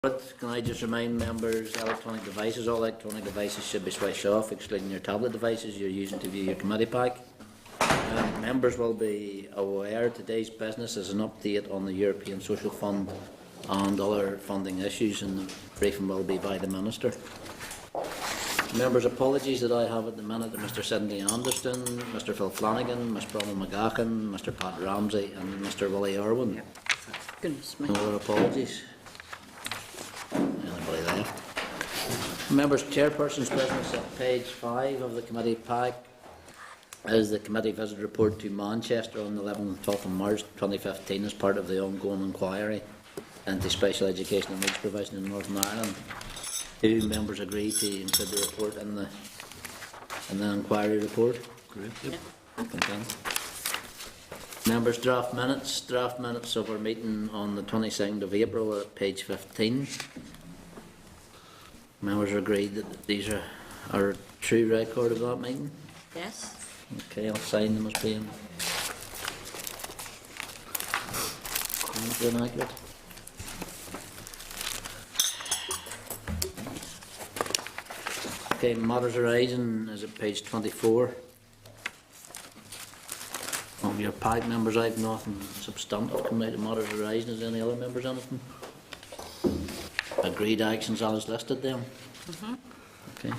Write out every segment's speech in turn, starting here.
Can I just remind members, electronic devices, all electronic devices should be switched off, excluding your tablet devices you're using to view your committee pack. Members will be aware today's business is an update on the European Social Fund and other funding issues, and the briefing will be by the Minister. Members, apologies that I have at the minute to Mr Sidney Anderson, Mr Phil Flanagan, Ms Bronwyn McGachan, Mr Pat Ramsey and Mr Willie Irwin. Goodness me. No other apologies. Anybody left? Members, Chairperson's business at page 5 of the committee pack is the committee visit report to Manchester on the 11th and 12th of March 2015 as part of the ongoing inquiry into special education and needs provision in Northern Ireland. Do members agree to include the report in the inquiry report? Great. Yep. Content. Members, draft minutes of our meeting on the 22nd of April at page 15. Members agreed that these are a true record of that meeting? Yes. Okay, I'll sign them as being accurate. Okay, matters arising is at page 24. Of your pack, members, I have nothing substantive coming out of matters arising. Is any other members anything? Agreed actions as listed then? Okay.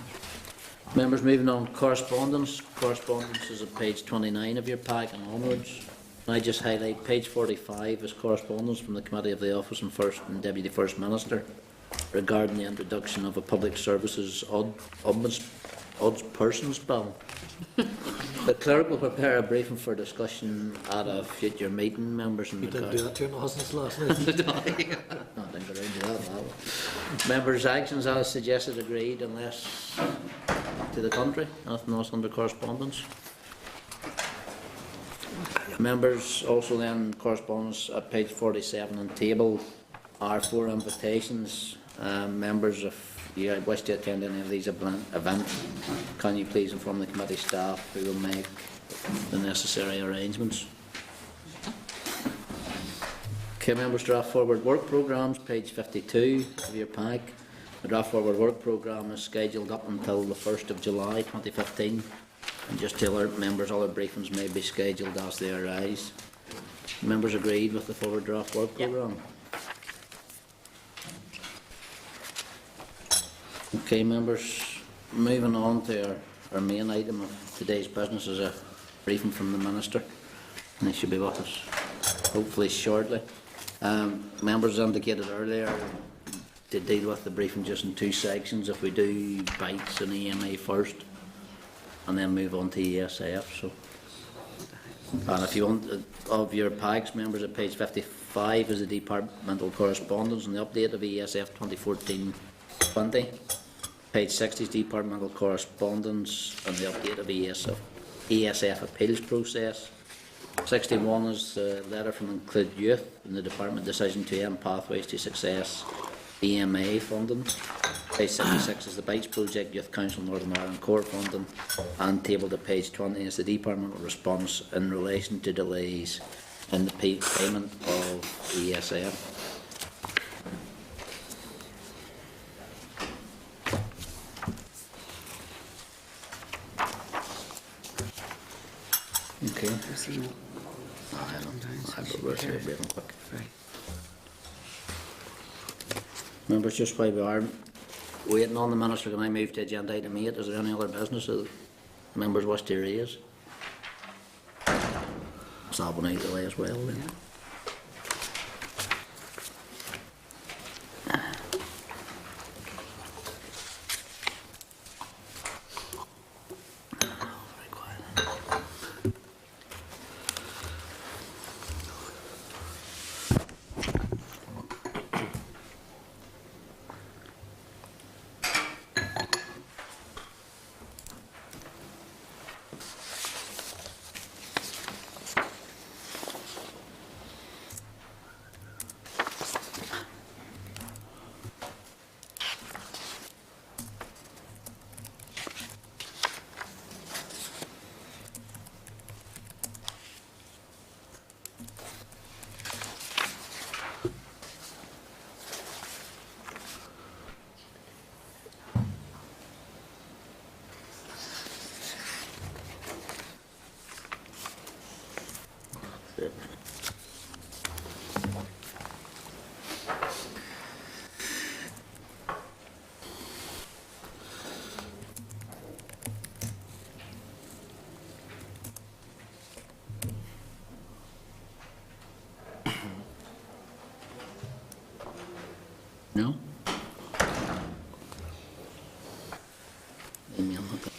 Members, moving on, correspondence. Correspondence is at page 29 of your pack and onwards. And I just highlight page 45 as correspondence from the Committee of the Office and First and Deputy First Minister regarding the introduction of a Public Services Ombudsperson's Bill. The clerk will prepare a briefing for discussion at a future meeting. Members, in You didn't do that to your nonsense last night. I didn't get around to that. Members' actions as suggested agreed unless to the contrary. Nothing else under correspondence. Members, also then correspondence at page 47 and table are 4 invitations. Members, if you wish to attend any of these events, can you please inform the committee staff who will make the necessary arrangements? Okay, members, draft forward work programmes, page 52 of your pack. The draft forward work programme is scheduled up until the 1st of July 2015, and just to alert members, other briefings may be scheduled as they arise. Members agreed with the forward draft work programme? Yep. Okay, members, moving on to our main item of today's business is a briefing from the Minister, and he should be with us hopefully shortly. Members indicated earlier to deal with the briefing just in 2 sections. If we do BITES and EMA first and then move on to ESF. So, and if you want of your packs, members, at page 55 is the departmental correspondence and the update of ESF 2014-20. Page 60 is departmental correspondence and the update of ESF appeals process. 61 is the letter from Include Youth and the department decision to end Pathways to Success EMA funding. Page 66 is the BITES project, Youth Council Northern Ireland core funding, and tabled at page 20 is the departmental response in relation to delays in the payment of ESF. Okay. Members, just while we are waiting on the Minister, can I move to agenda item 8? Is there any other business that members wish to raise? It's that one either way as well then. No? Email it.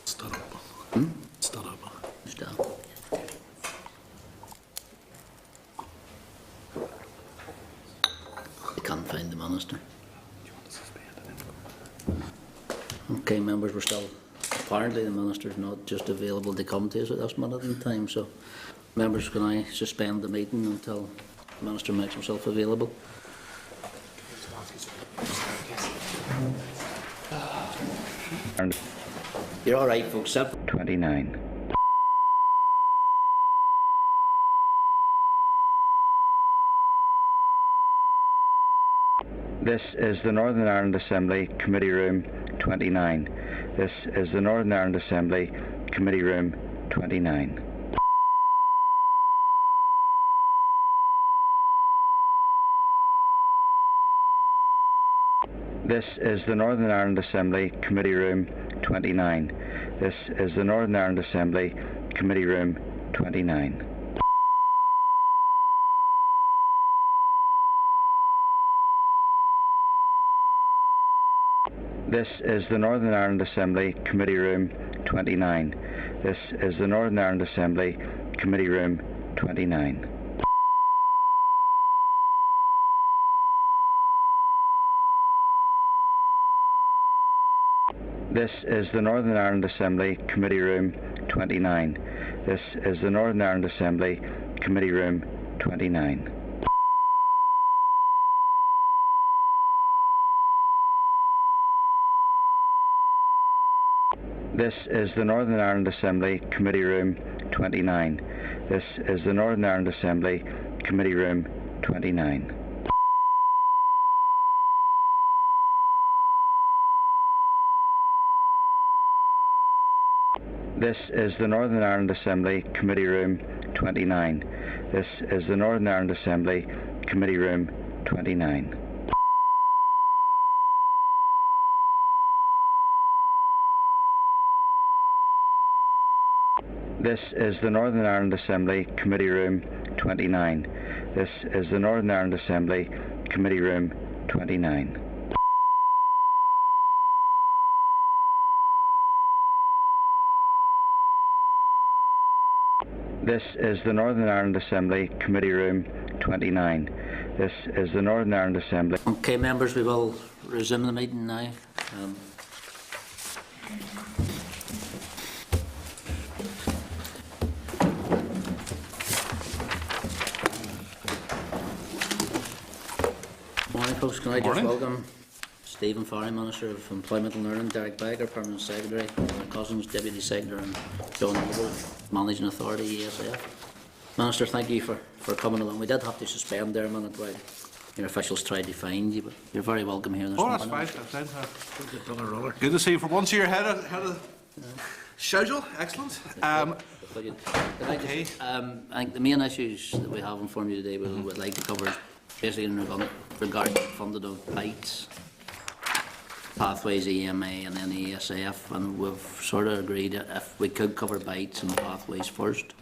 Stood up. Stood up. Still. I can't find the minister. Okay, members, we're still, apparently the minister's not just available to come to us at this minute in time, so members, can I suspend the meeting until the minister makes himself available? You're all right, folks. 29. This is the Northern Ireland Assembly Committee Room 29. This is the Northern Ireland Assembly Committee Room 29. This is the Northern Ireland Assembly Committee Room 29. This is the Northern Ireland Assembly Committee Room 29. This is the Northern Ireland Assembly Committee Room 29. This is the Northern Ireland Assembly Committee Room 29. This is the Northern Ireland Assembly Committee Room 29. This is the Northern Ireland Assembly Committee Room 29. This is the Northern Ireland Assembly Committee Room 29. This is the Northern Ireland Assembly Committee Room 29. This is the Northern Ireland Assembly Committee Room 29. This is the Northern Ireland Assembly Committee Room 29. This is the Northern Ireland Assembly Committee Room 29. This is the Northern Ireland Assembly Committee Room 29. This is the Northern Ireland Assembly Committee Room 29. This is the Northern Ireland Assembly. Okay, members, we will resume the meeting now. Morning, folks. Can I just welcome Stephen Farry, Minister of Employment and Learning, Derek Bagger, Permanent Secretary, Anna Cousins, Deputy Secretary, and John Noble, Managing Authority, ESF. Minister, thank you for coming along. We did have to suspend there a minute while your officials tried to find you, but you're very welcome here this morning. That's fine. Good to see you for once. You're ahead of schedule. Excellent. Can I just, I think the main issues that we have in front of you today we would like to cover is basically in regard to funded of PITES, Pathways, EMA and then ESF, and we've sort of agreed that if we could cover PITES and Pathways first,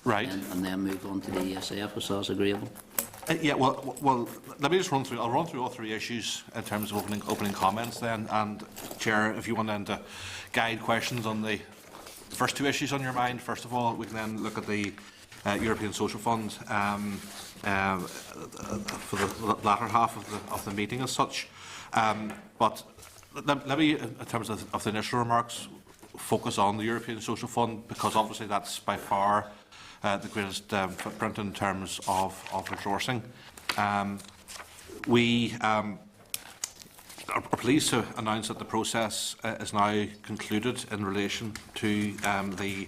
Right. and then move on to the ESF, was that agreeable? Yeah. Well. Let me just run through. I'll run through all three issues in terms of opening comments. Then, and Chair, if you want then to guide questions on the first two issues on your mind, first of all, we can then look at the European Social Fund for the latter half of the meeting as such. But let me, in terms of the initial remarks, focus on the European Social Fund, because obviously that's by far the greatest footprint in terms of resourcing. We are pleased to announce that the process is now concluded in relation to the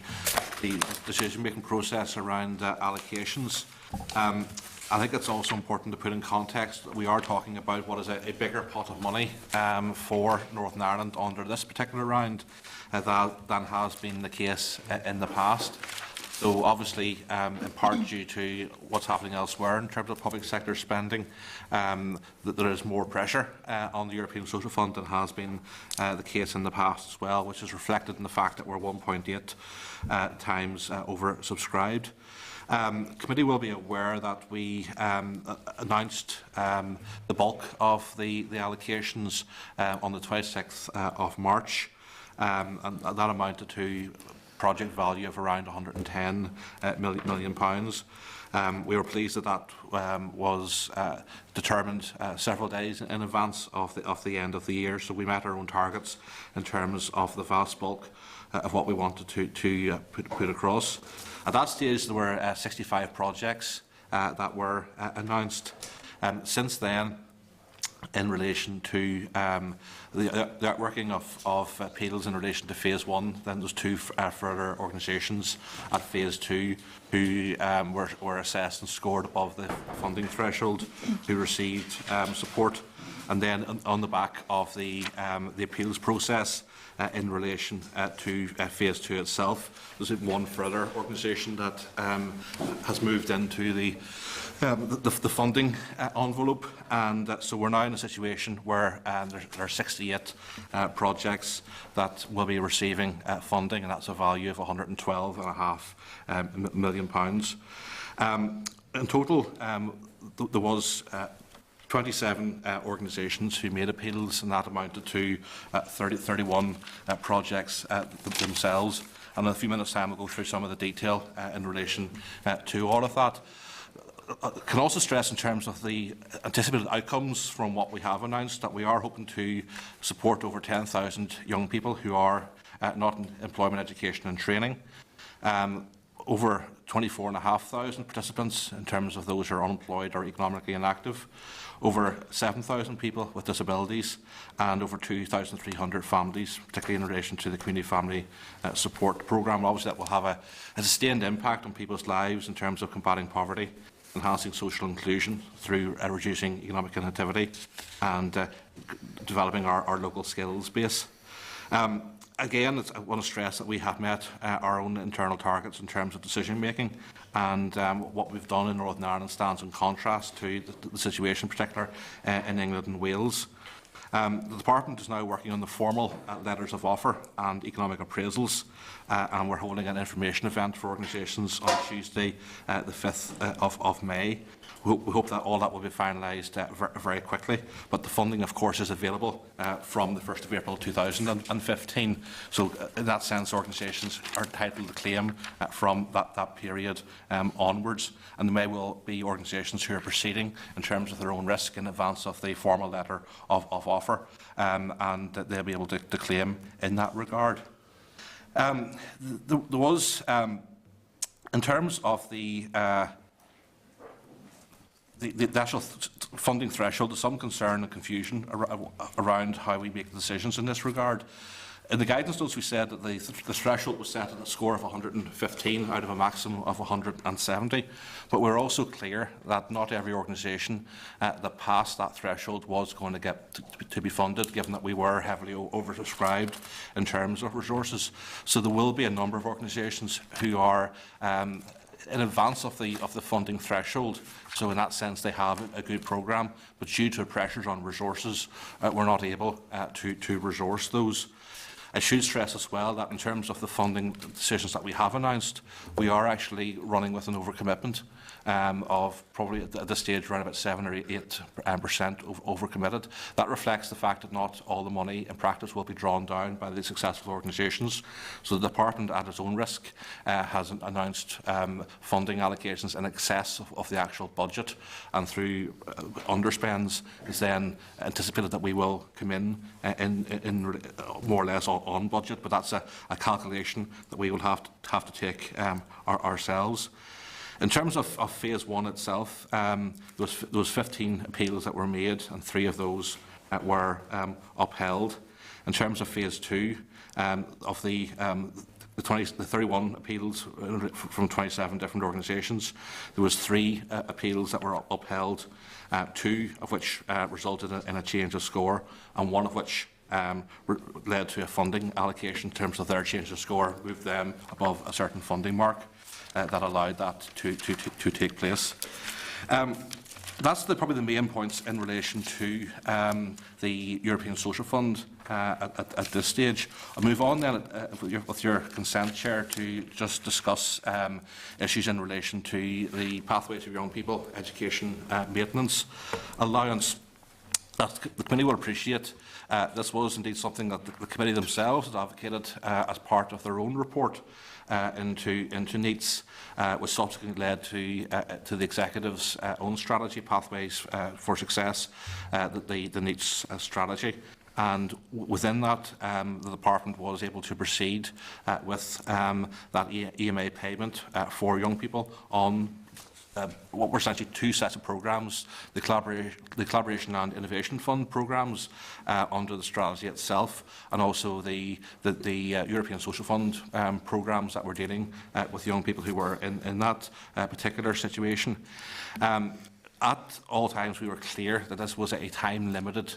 decision-making process around allocations. I think it's also important to put in context that we are talking about what is a bigger pot of money for Northern Ireland under this particular round than has been the case in the past. So obviously, in part due to what's happening elsewhere in terms of public sector spending, that there is more pressure on the European Social Fund than has been the case in the past as well, which is reflected in the fact that we're 1.8 times oversubscribed. Committee will be aware that we announced the bulk of the allocations on the 26th of March, and that amounted to project value of around £110 million. We were pleased that that was determined several days in advance of the end of the year, so we met our own targets in terms of the vast bulk of what we wanted to put across. At that stage, there were 65 projects that were announced. Since then, in relation to the outworking of appeals in relation to Phase 1, then there's two further organisations at Phase 2 who were assessed and scored above the funding threshold, who received support. And then on the back of the appeals process in relation to Phase 2 itself, there's one further organisation that has moved into the funding envelope, and so we're now in a situation where there are 68 projects that will be receiving funding, and that's a value of £112.5 million. In total, there was 27 organisations who made appeals, and that amounted to 31 projects themselves. And in a few minutes' time, we'll go through some of the detail in relation to all of that. I can also stress, in terms of the anticipated outcomes from what we have announced, that we are hoping to support over 10,000 young people who are not in employment, education and training. Over 24,500 participants in terms of those who are unemployed or economically inactive, over 7,000 people with disabilities, and over 2,300 families, particularly in relation to the Community Family Support Programme. Obviously, that will have a sustained impact on people's lives in terms of combating poverty, enhancing social inclusion through reducing economic inactivity, and developing our local skills base. Again, I want to stress that we have met our own internal targets in terms of decision making, and what we've done in Northern Ireland stands in contrast to the situation, particularly in England and Wales. The Department is now working on the formal letters of offer and economic appraisals, and we're holding an information event for organisations on Tuesday, the 5th of May. We hope that all that will be finalised very quickly, but the funding, of course, is available from the 1st of April 2015. So in that sense, organisations are entitled to claim from that period onwards, and there may well be organisations who are proceeding in terms of their own risk in advance of the formal letter of offer, and they'll be able to claim in that regard. There was, in terms of the actual funding threshold, there's some concern and confusion around how we make decisions in this regard. In the guidance notes, we said that the threshold was set at a score of 115 out of a maximum of 170, but we're also clear that not every organisation that passed that threshold was going to get to be funded, given that we were heavily oversubscribed in terms of resources. So there will be a number of organisations who are in advance of the funding threshold, so in that sense they have a good programme, but due to pressures on resources, we're not able to resource those. I should stress as well that in terms of the funding decisions that we have announced, we are actually running with an overcommitment of probably at this stage around about 7 or 8% overcommitted. That reflects the fact that not all the money in practice will be drawn down by the successful organisations. So the Department, at its own risk, has announced funding allocations in excess of the actual budget, and through underspends is then anticipated that we will come in more or less on budget, but that's a calculation that we will have to take ourselves. In terms of Phase 1 itself, there was 15 appeals that were made, and 3 of those were upheld. In terms of Phase 2, of the 31 appeals from 27 different organisations, there was 3 appeals that were upheld, 2 of which resulted in a change of score, and 1 of which led to a funding allocation in terms of their change of score, moved them above a certain funding mark that allowed that to take place. That's probably the main points in relation to the European Social Fund at this stage. I'll move on then, with your consent, Chair, to just discuss issues in relation to the Pathways of Young People Education Maintenance Allowance. That the committee will appreciate. This was indeed something that the committee themselves had advocated as part of their own report into NEETs, which subsequently led to the Executive's own strategy, Pathways for Success, the NEETs strategy. And within that, the Department was able to proceed with that EMA payment for young people on what were essentially two sets of programmes, the Collaboration and Innovation Fund programmes under the strategy itself, and also the European Social Fund programmes that were dealing with young people who were in that particular situation. At all times, we were clear that this was a time-limited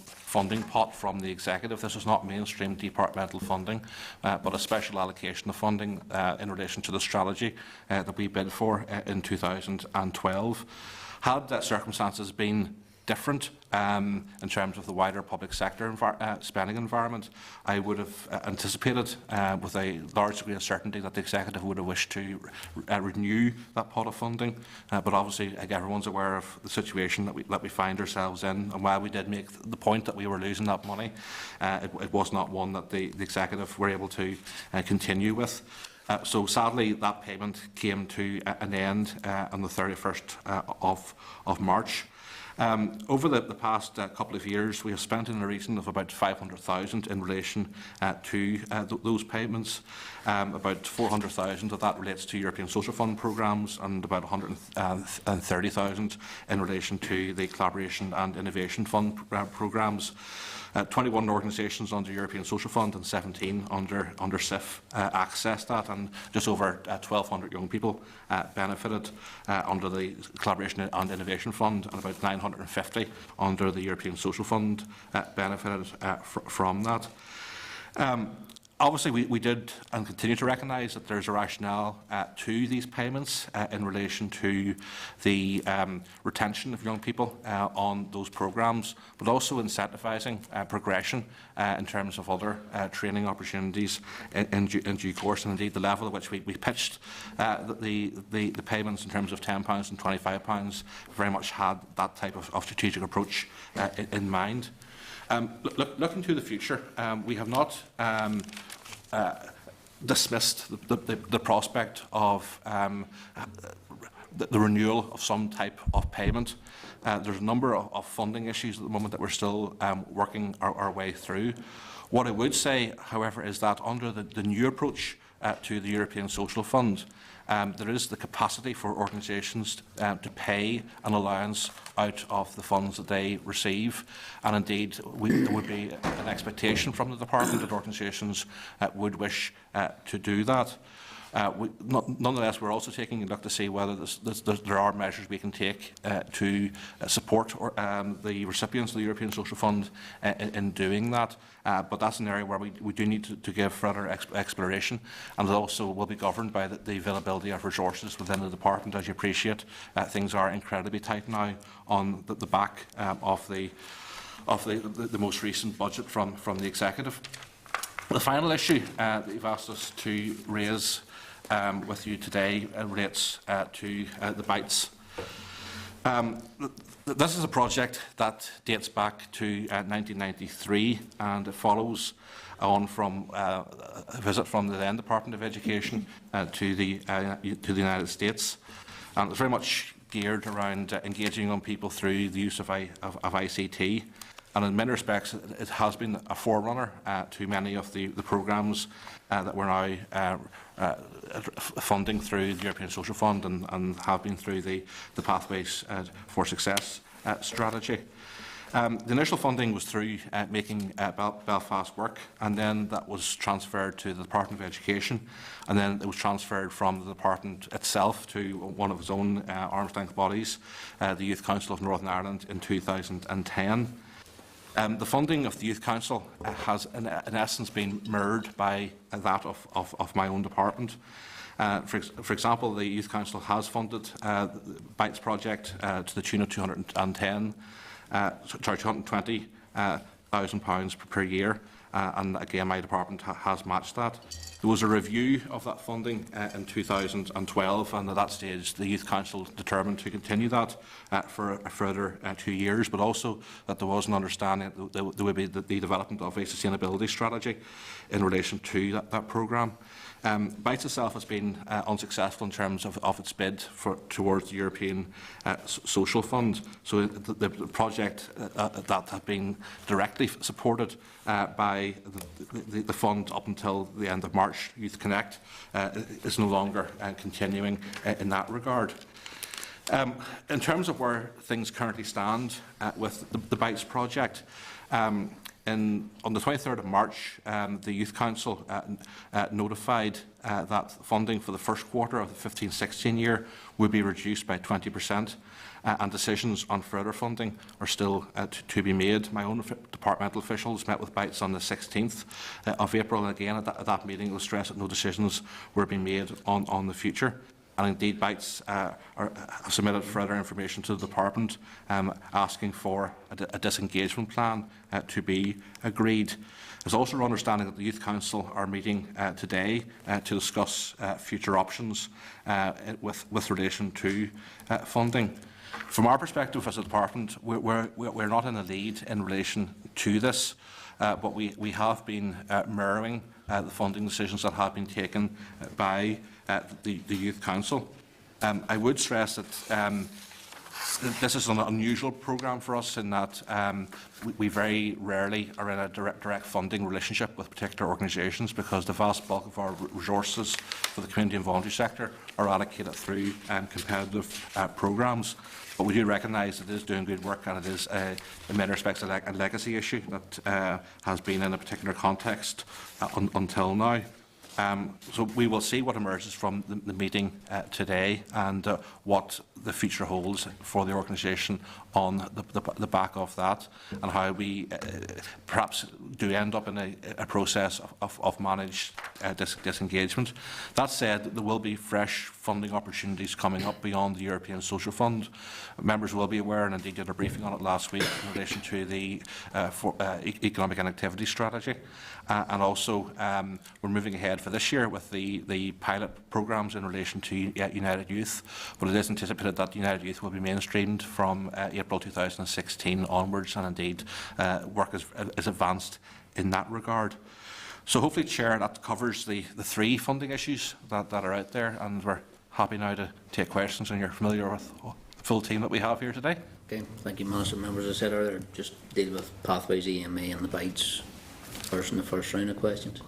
funding pot from the Executive. This was not mainstream departmental funding, but a special allocation of funding in relation to the strategy that we bid for in 2012. Had circumstances been different in terms of the wider public sector spending environment, I would have anticipated with a large degree of certainty that the Executive would have wished to renew that pot of funding. But obviously, like, everyone's aware of the situation that we find ourselves in, and while we did make the point that we were losing that money, it was not one that the Executive were able to continue with. So sadly, that payment came to an end on the 31st of March. Over the past couple of years, we have spent in the region of about 500,000 in relation to those payments. About 400,000 of that relates to European Social Fund programmes, and about 130,000 in relation to the Collaboration and Innovation Fund programmes. 21 organisations under European Social Fund and 17 under CIF accessed that, and just over 1,200 young people benefited under the Collaboration and Innovation Fund, and about 950 under the European Social Fund benefited from that. Obviously, we did and continue to recognise that there is a rationale to these payments in relation to the retention of young people on those programmes, but also incentivising progression in terms of other training opportunities in due course. And indeed, the level at which we pitched the payments in terms of £10 and £25 very much had that type of strategic approach in mind. Looking to the future, we have not dismissed the prospect of the renewal of some type of payment. There's a number of funding issues at the moment that we're still working our way through. What I would say, however, is that under the new approach to the European Social Fund, there is the capacity for organisations to pay an allowance out of the funds that they receive, and indeed there would be an expectation from the Department that organisations would wish to do that. Nonetheless, we're also taking a look to see whether there are measures we can take to support the recipients of the European Social Fund in doing that. But that's an area where we do need to give further exploration, and it also will be governed by the availability of resources within the Department. As you appreciate, things are incredibly tight now on the back of the most recent budget from the Executive. The final issue that you've asked us to raise with you today relates to the BITES. This is a project that dates back to 1993, and it follows on from a visit from the then Department of Education to the United States, and it's very much geared around engaging young people through the use of ICT. And in many respects, it has been a forerunner to many of the programmes that we're now funding through the European Social Fund and have been through the Pathways for Success strategy. The initial funding was through Making Belfast Work, and then that was transferred to the Department of Education, and then it was transferred from the department itself to one of its own arm's length bodies, the Youth Council of Northern Ireland, in 2010. The funding of the Youth Council has, in essence, been mirrored by that of my own department. For example, the Youth Council has funded the BITES project to the tune of £220,000 per year, and again my department has matched that. There was a review of that funding in 2012, and at that stage the Youth Council determined to continue that for a further 2 years, but also that there was an understanding that there would be the development of a sustainability strategy in relation to that programme. BITES itself has been unsuccessful in terms of its bid towards the European Social Fund. So the project that had been directly supported by the fund up until the end of March, Youth Connect, is no longer continuing in that regard. In terms of where things currently stand with the BITES project, on the 23rd of March, the Youth Council notified that funding for the first quarter of the 15-16 year would be reduced by 20%, and decisions on further funding are still to be made. My own departmental officials met with BITES on the 16th of April, and again at that meeting it was stressed that no decisions were being made on the future. And indeed, BITES have submitted further information to the department, asking for a disengagement plan to be agreed. There's also our understanding that the Youth Council are meeting today to discuss future options with relation to funding. From our perspective as a department, we're not in the lead in relation to this, but we have been mirroring the funding decisions that have been taken by the Youth Council. I would stress that this is an unusual programme for us in that we very rarely are in a direct funding relationship with particular organisations, because the vast bulk of our resources for the community and voluntary sector are allocated through competitive programmes. But we do recognise that it is doing good work, and it is, in many respects, a legacy issue that has been in a particular context until now. So we will see what emerges from the meeting today, and what the future holds for the organisation on the back of that, and how we perhaps do end up in a process of managed disengagement. That said, there will be fresh funding opportunities coming up beyond the European Social Fund. Members will be aware, and indeed did a briefing on it last week, in relation to the economic and activity strategy. And also, we're moving ahead for this year with the pilot programmes in relation to United Youth, but it is anticipated that United Youth will be mainstreamed from April 2016 onwards, and indeed work is advanced in that regard. So hopefully, Chair, that covers the three funding issues that are out there, and we're happy now to take questions, and you're familiar with the full team that we have here today. Okay, thank you, Minister. Members, as I said earlier, just deal with Pathways EMA and the BITES first in the first round of questions.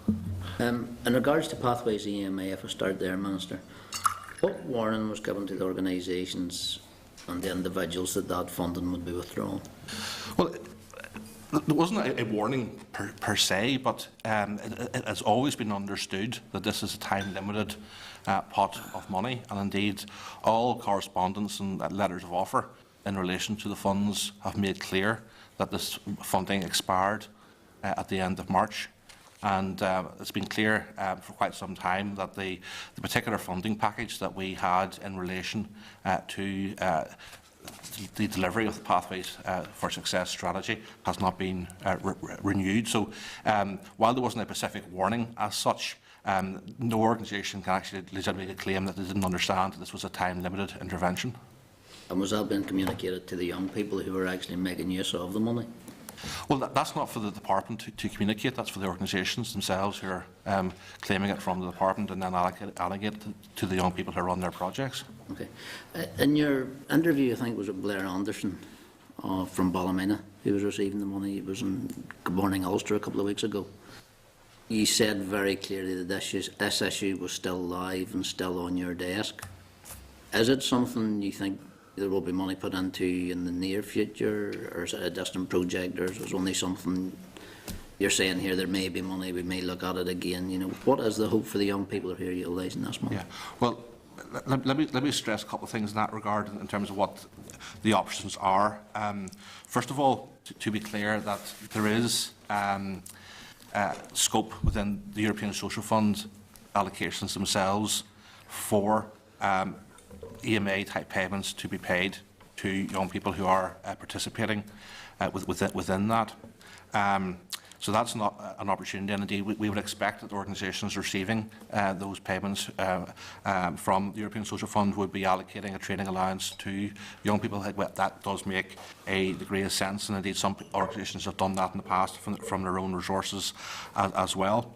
In regards to Pathways EMA, if I start there, Minister, what warning was given to the organisations and the individuals that funding would be withdrawn? Well, there wasn't a warning per se, but it has always been understood that this is a time-limited pot of money, and indeed all correspondence and letters of offer in relation to the funds have made clear that this funding expired at the end of March. And it's been clear for quite some time that the particular funding package that we had in relation to the delivery of the Pathways for Success strategy has not been renewed. So while there wasn't a specific warning as such, no organisation can actually legitimately claim that they didn't understand that this was a time-limited intervention. And was that being communicated to the young people who were actually making use of the money? Well, that's not for the department to communicate. That's for the organisations themselves who are claiming it from the department and then allocate it to the young people who run their projects. Okay. In your interview, I think it was with Blair Anderson from Ballymena, who was receiving the money. It was in Good Morning Ulster a couple of weeks ago. You said very clearly that this issue was still live and still on your desk. Is it something you think there will be money put into in the near future, or is it a distant project, or is it only something you're saying here there may be money, we may look at it again? You know, what is the hope for the young people who are here utilising this money? Yeah, well, let me stress a couple of things in that regard in terms of what the options are. First of all, to be clear that there is scope within the European Social Fund allocations themselves for EMA-type payments to be paid to young people who are participating within that. So that's not an opportunity, and indeed we would expect that organisations receiving those payments from the European Social Fund would be allocating a training allowance to young people. That does make a degree of sense, and indeed some organisations have done that in the past from their own resources as well.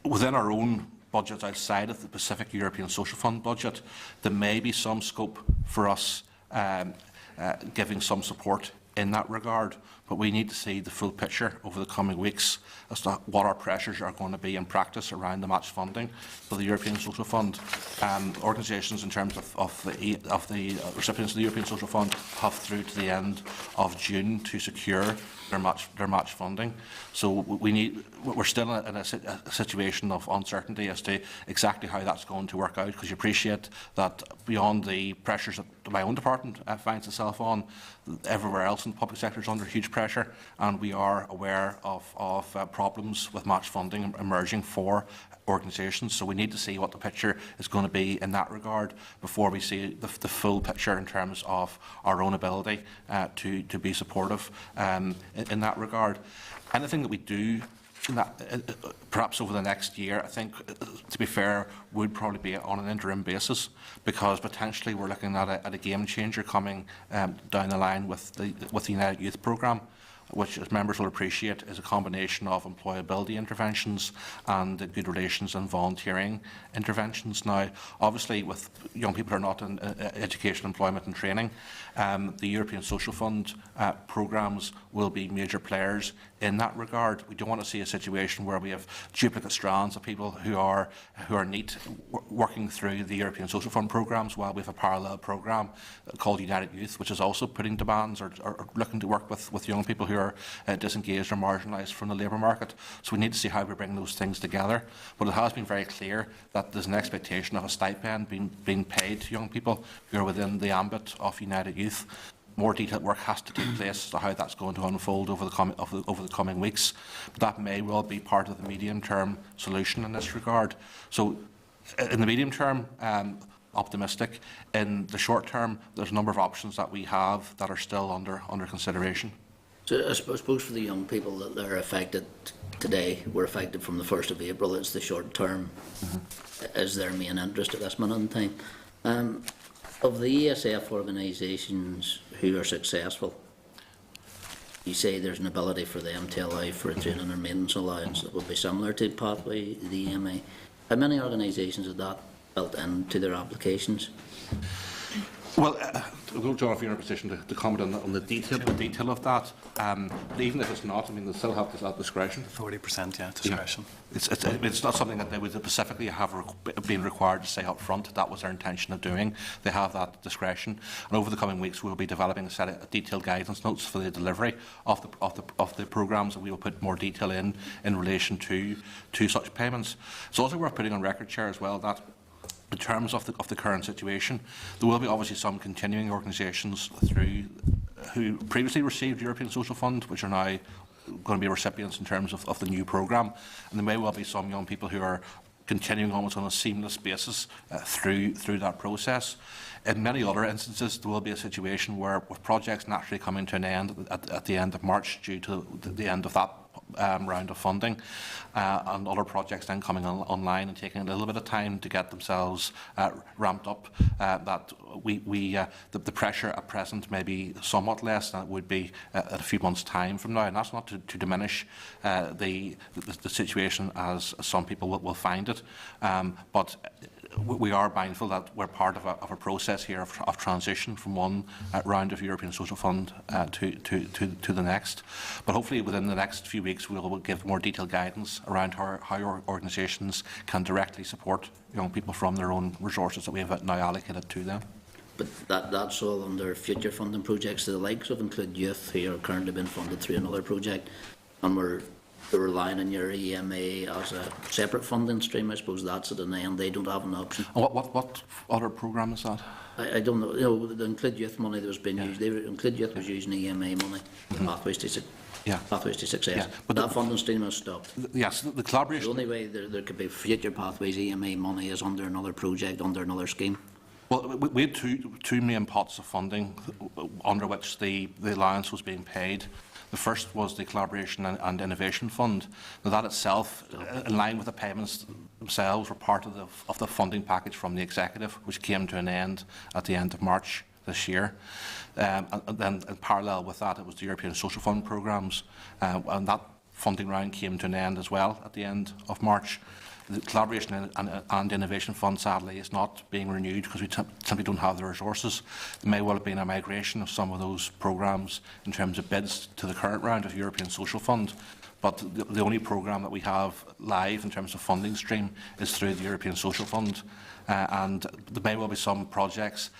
Within our own budgets outside of the Pacific European Social Fund budget, there may be some scope for us giving some support in that regard, but we need to see the full picture over the coming weeks as to what our pressures are going to be in practice around the match funding for the European Social Fund. Organisations, in terms of the recipients of the European Social Fund, have through to the end of June to secure their match funding. So we're still in a situation of uncertainty as to exactly how that's going to work out, because you appreciate that beyond the pressures that my own department finds itself on, everywhere else in the public sector is under huge pressure, and we are aware of problems with match funding emerging for organisations. So we need to see what the picture is going to be in that regard before we see the full picture in terms of our own ability to be supportive in that regard. Anything that we do perhaps over the next year, I think, to be fair, would probably be on an interim basis, because potentially we're looking at a game changer coming down the line with the United Youth Programme, which, as members will appreciate, is a combination of employability interventions and good relations and volunteering interventions. Now, obviously, with young people who are not in education, employment and training, the European Social Fund programmes will be major players in that regard. We don't want to see a situation where we have duplicate strands of people who are neat working through the European Social Fund programmes while we have a parallel programme called United Youth, which is also putting demands or looking to work with young people who are disengaged or marginalised from the labour market. So we need to see how we bring those things together. But it has been very clear that there's an expectation of a stipend being paid to young people who are within the ambit of United Youth. More detailed work has to take place as to how that's going to unfold over the coming weeks. But that may well be part of the medium-term solution in this regard. So in the medium term, optimistic. In the short term, there's a number of options that we have that are still under consideration. So I suppose for the young people that are affected today, were affected from the 1st of April, it's the short term is their main interest at this minute in time. Of the ESF organisations who are successful, you say there's an ability for them to allow for a training or maintenance allowance that would be similar to Pathway, the EMA. How many organisations have that built into their applications? Well, John, if you're in a position to comment on the detail of that, but even if it's not, I mean, they still have that discretion. 40%, yeah, discretion. Yeah. It's not something that they would specifically have been required to say up front. That was their intention of doing. They have that discretion, and over the coming weeks, we'll be developing a set of detailed guidance notes for the delivery of the programmes, and we will put more detail in relation to such payments. It's also worth putting on record, Chair, as well, that in terms of the current situation, there will be obviously some continuing organisations who previously received European Social Fund, which are now going to be recipients in terms of the new programme, and there may well be some young people who are continuing almost on a seamless basis through that process. In many other instances, there will be a situation where, with projects naturally coming to an end at the end of March due to the end of that round of funding, and other projects then coming online and taking a little bit of time to get themselves ramped up, that the pressure at present may be somewhat less than it would be at a few months' time from now. And that's not to diminish the situation as some people will find it, but we are mindful that we're part of a process here of transition from one round of European Social Fund to the next. But hopefully within the next few weeks we will give more detailed guidance around how our organisations can directly support young people from their own resources that we have now allocated to them. But that's all under future funding projects, the likes of Include Youth, who are currently being funded through another project, and we're they're relying on your EMA as a separate funding stream. I suppose that's at an end. They don't have an option. And what other programme is that? I don't know. You know, the Include Youth money that was being used. Include Youth was using EMA money. Pathways to Pathways to Success. Yeah, but that funding stream has stopped. Yes, the The collaboration. only way there could be future Pathways EMA money is under another project, under another scheme. Well, we had two main pots of funding under which the Alliance was being paid. The first was the Collaboration and Innovation Fund. Now that itself, in line with the payments themselves, were part of the funding package from the Executive, which came to an end at the end of March this year. And then in parallel with that, it was the European Social Fund programmes, and that funding round came to an end as well at the end of March. The Collaboration and Innovation Fund, sadly, is not being renewed because we simply don't have the resources. There may well have been a migration of some of those programmes in terms of bids to the current round of the European Social Fund, but the only programme that we have live in terms of funding stream is through the European Social Fund. And there may well be some projects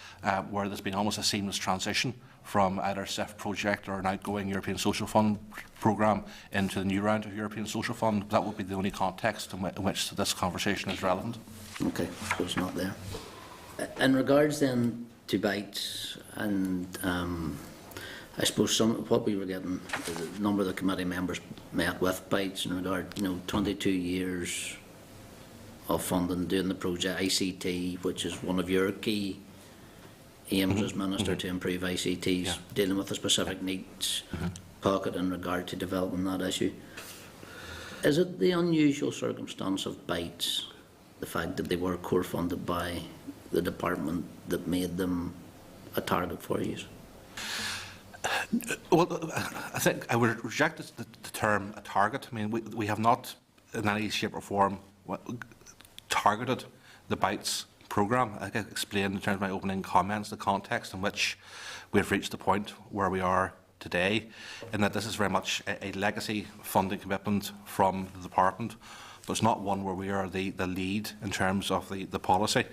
where there's been almost a seamless transition from either a CIF project or an outgoing European Social Fund programme into the new round of European Social Fund. That would be the only context in which this conversation is relevant. Okay, so it's not there. In regards then to BITES, and I suppose what we were getting, the number of the committee members met with BITES in regard, 22 years of funding doing the project ICT, which is one of your key aims as Minister to improve ICTs, dealing with the specific needs pocket in regard to developing that issue. Is it the unusual circumstance of BITES, the fact that they were core funded by the department, that made them a target for you? Well, I think I would reject the term a target. I mean, we have not in any shape or form targeted the BITES programme. I explained in terms of my opening comments the context in which we've reached the point where we are today, and that this is very much a legacy funding commitment from the department, but it's not one where we are the lead in terms of the policy.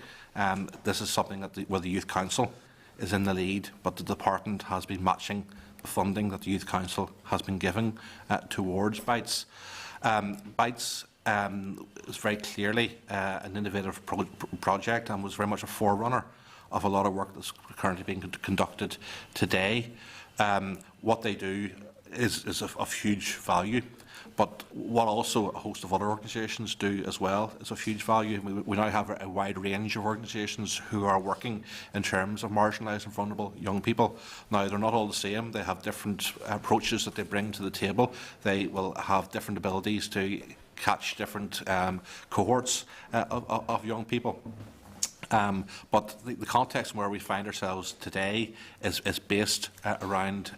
This is something that where the Youth Council is in the lead, but the department has been matching the funding that the Youth Council has been giving towards BITES. BITES is very clearly an innovative project and was very much a forerunner of a lot of work that's currently being conducted today. What they do is of huge value, but what also a host of other organisations do as well is of huge value. We now have a wide range of organisations who are working in terms of marginalised and vulnerable young people. Now, they're not all the same. They have different approaches that they bring to the table. They will have different abilities to catch different cohorts of young people. But the context where we find ourselves today is based around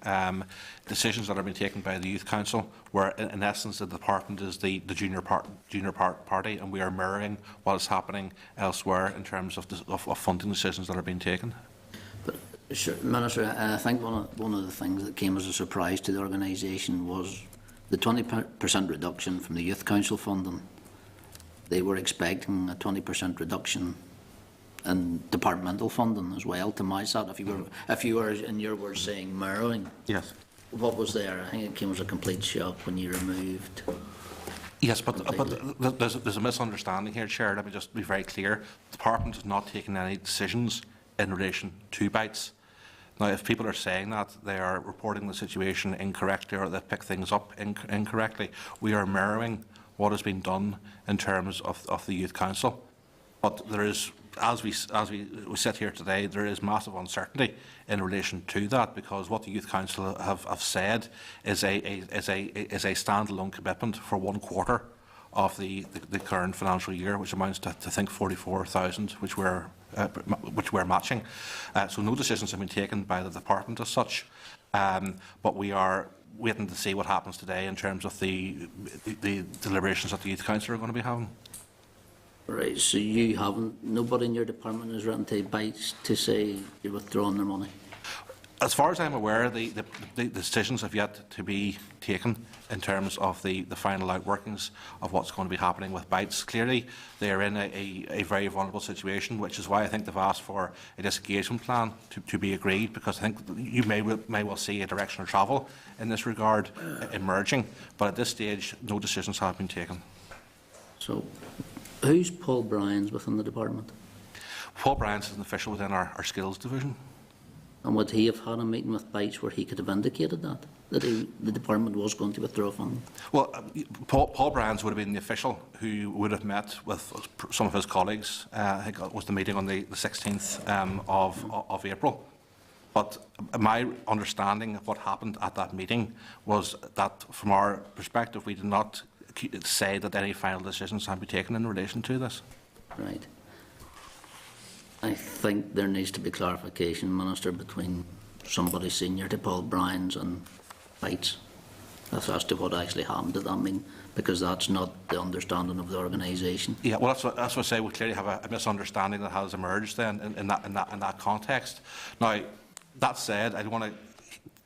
decisions that are being taken by the Youth Council, where in essence the department is the junior party, and we are mirroring what is happening elsewhere in terms of funding decisions that are being taken. But, sure, Minister, I think one of the things that came as a surprise to the organisation was the 20% reduction from the Youth Council funding. They were expecting a 20% reduction in departmental funding as well to match that. If you were, in your words, saying mirroring, Yes. what was there? I think it came as a complete shock when you removed. Yes, but there's a misunderstanding here, Chair. Let me just be very clear. The department has not taken any decisions in relation to BITES. Now, if people are saying that, they are reporting the situation incorrectly or they pick things up incorrectly. We are mirroring what has been done in terms of the Youth Council. But there is, as we sit here today, there is massive uncertainty in relation to that, because what the Youth Council have said is a standalone commitment for 1 quarter of the current financial year, which amounts to I think 44,000, which we're matching. So no decisions have been taken by the department as such, but we are waiting to see what happens today in terms of the deliberations that the Youth Council are going to be having. Right, so you haven't, nobody in your department has written to BITES to say you're withdrawing their money? As far as I'm aware, the decisions have yet to be taken in terms of the final outworkings of what's going to be happening with BITES. Clearly, they are in a very vulnerable situation, which is why I think they've asked for a disengagement plan to be agreed, because I think you may well see a direction of travel in this regard emerging. But at this stage, no decisions have been taken. So, who's Paul Bryans within the department? Paul Bryans is an official within our skills division. And would he have had a meeting with BITES where he could have indicated that the department was going to withdraw funding? Well, Paul Bryans would have been the official who would have met with some of his colleagues. I think it was the meeting on the 16th of April. But my understanding of what happened at that meeting was that, from our perspective, we did not say that any final decisions had been taken in relation to this. Right. I think there needs to be clarification, Minister, between somebody senior to Paul Bryans and BITES as to what actually happened at that meeting, because that's not the understanding of the organisation. Yeah, well, that's what I say. We clearly have a misunderstanding that has emerged then in that context. Now, that said, I don't want to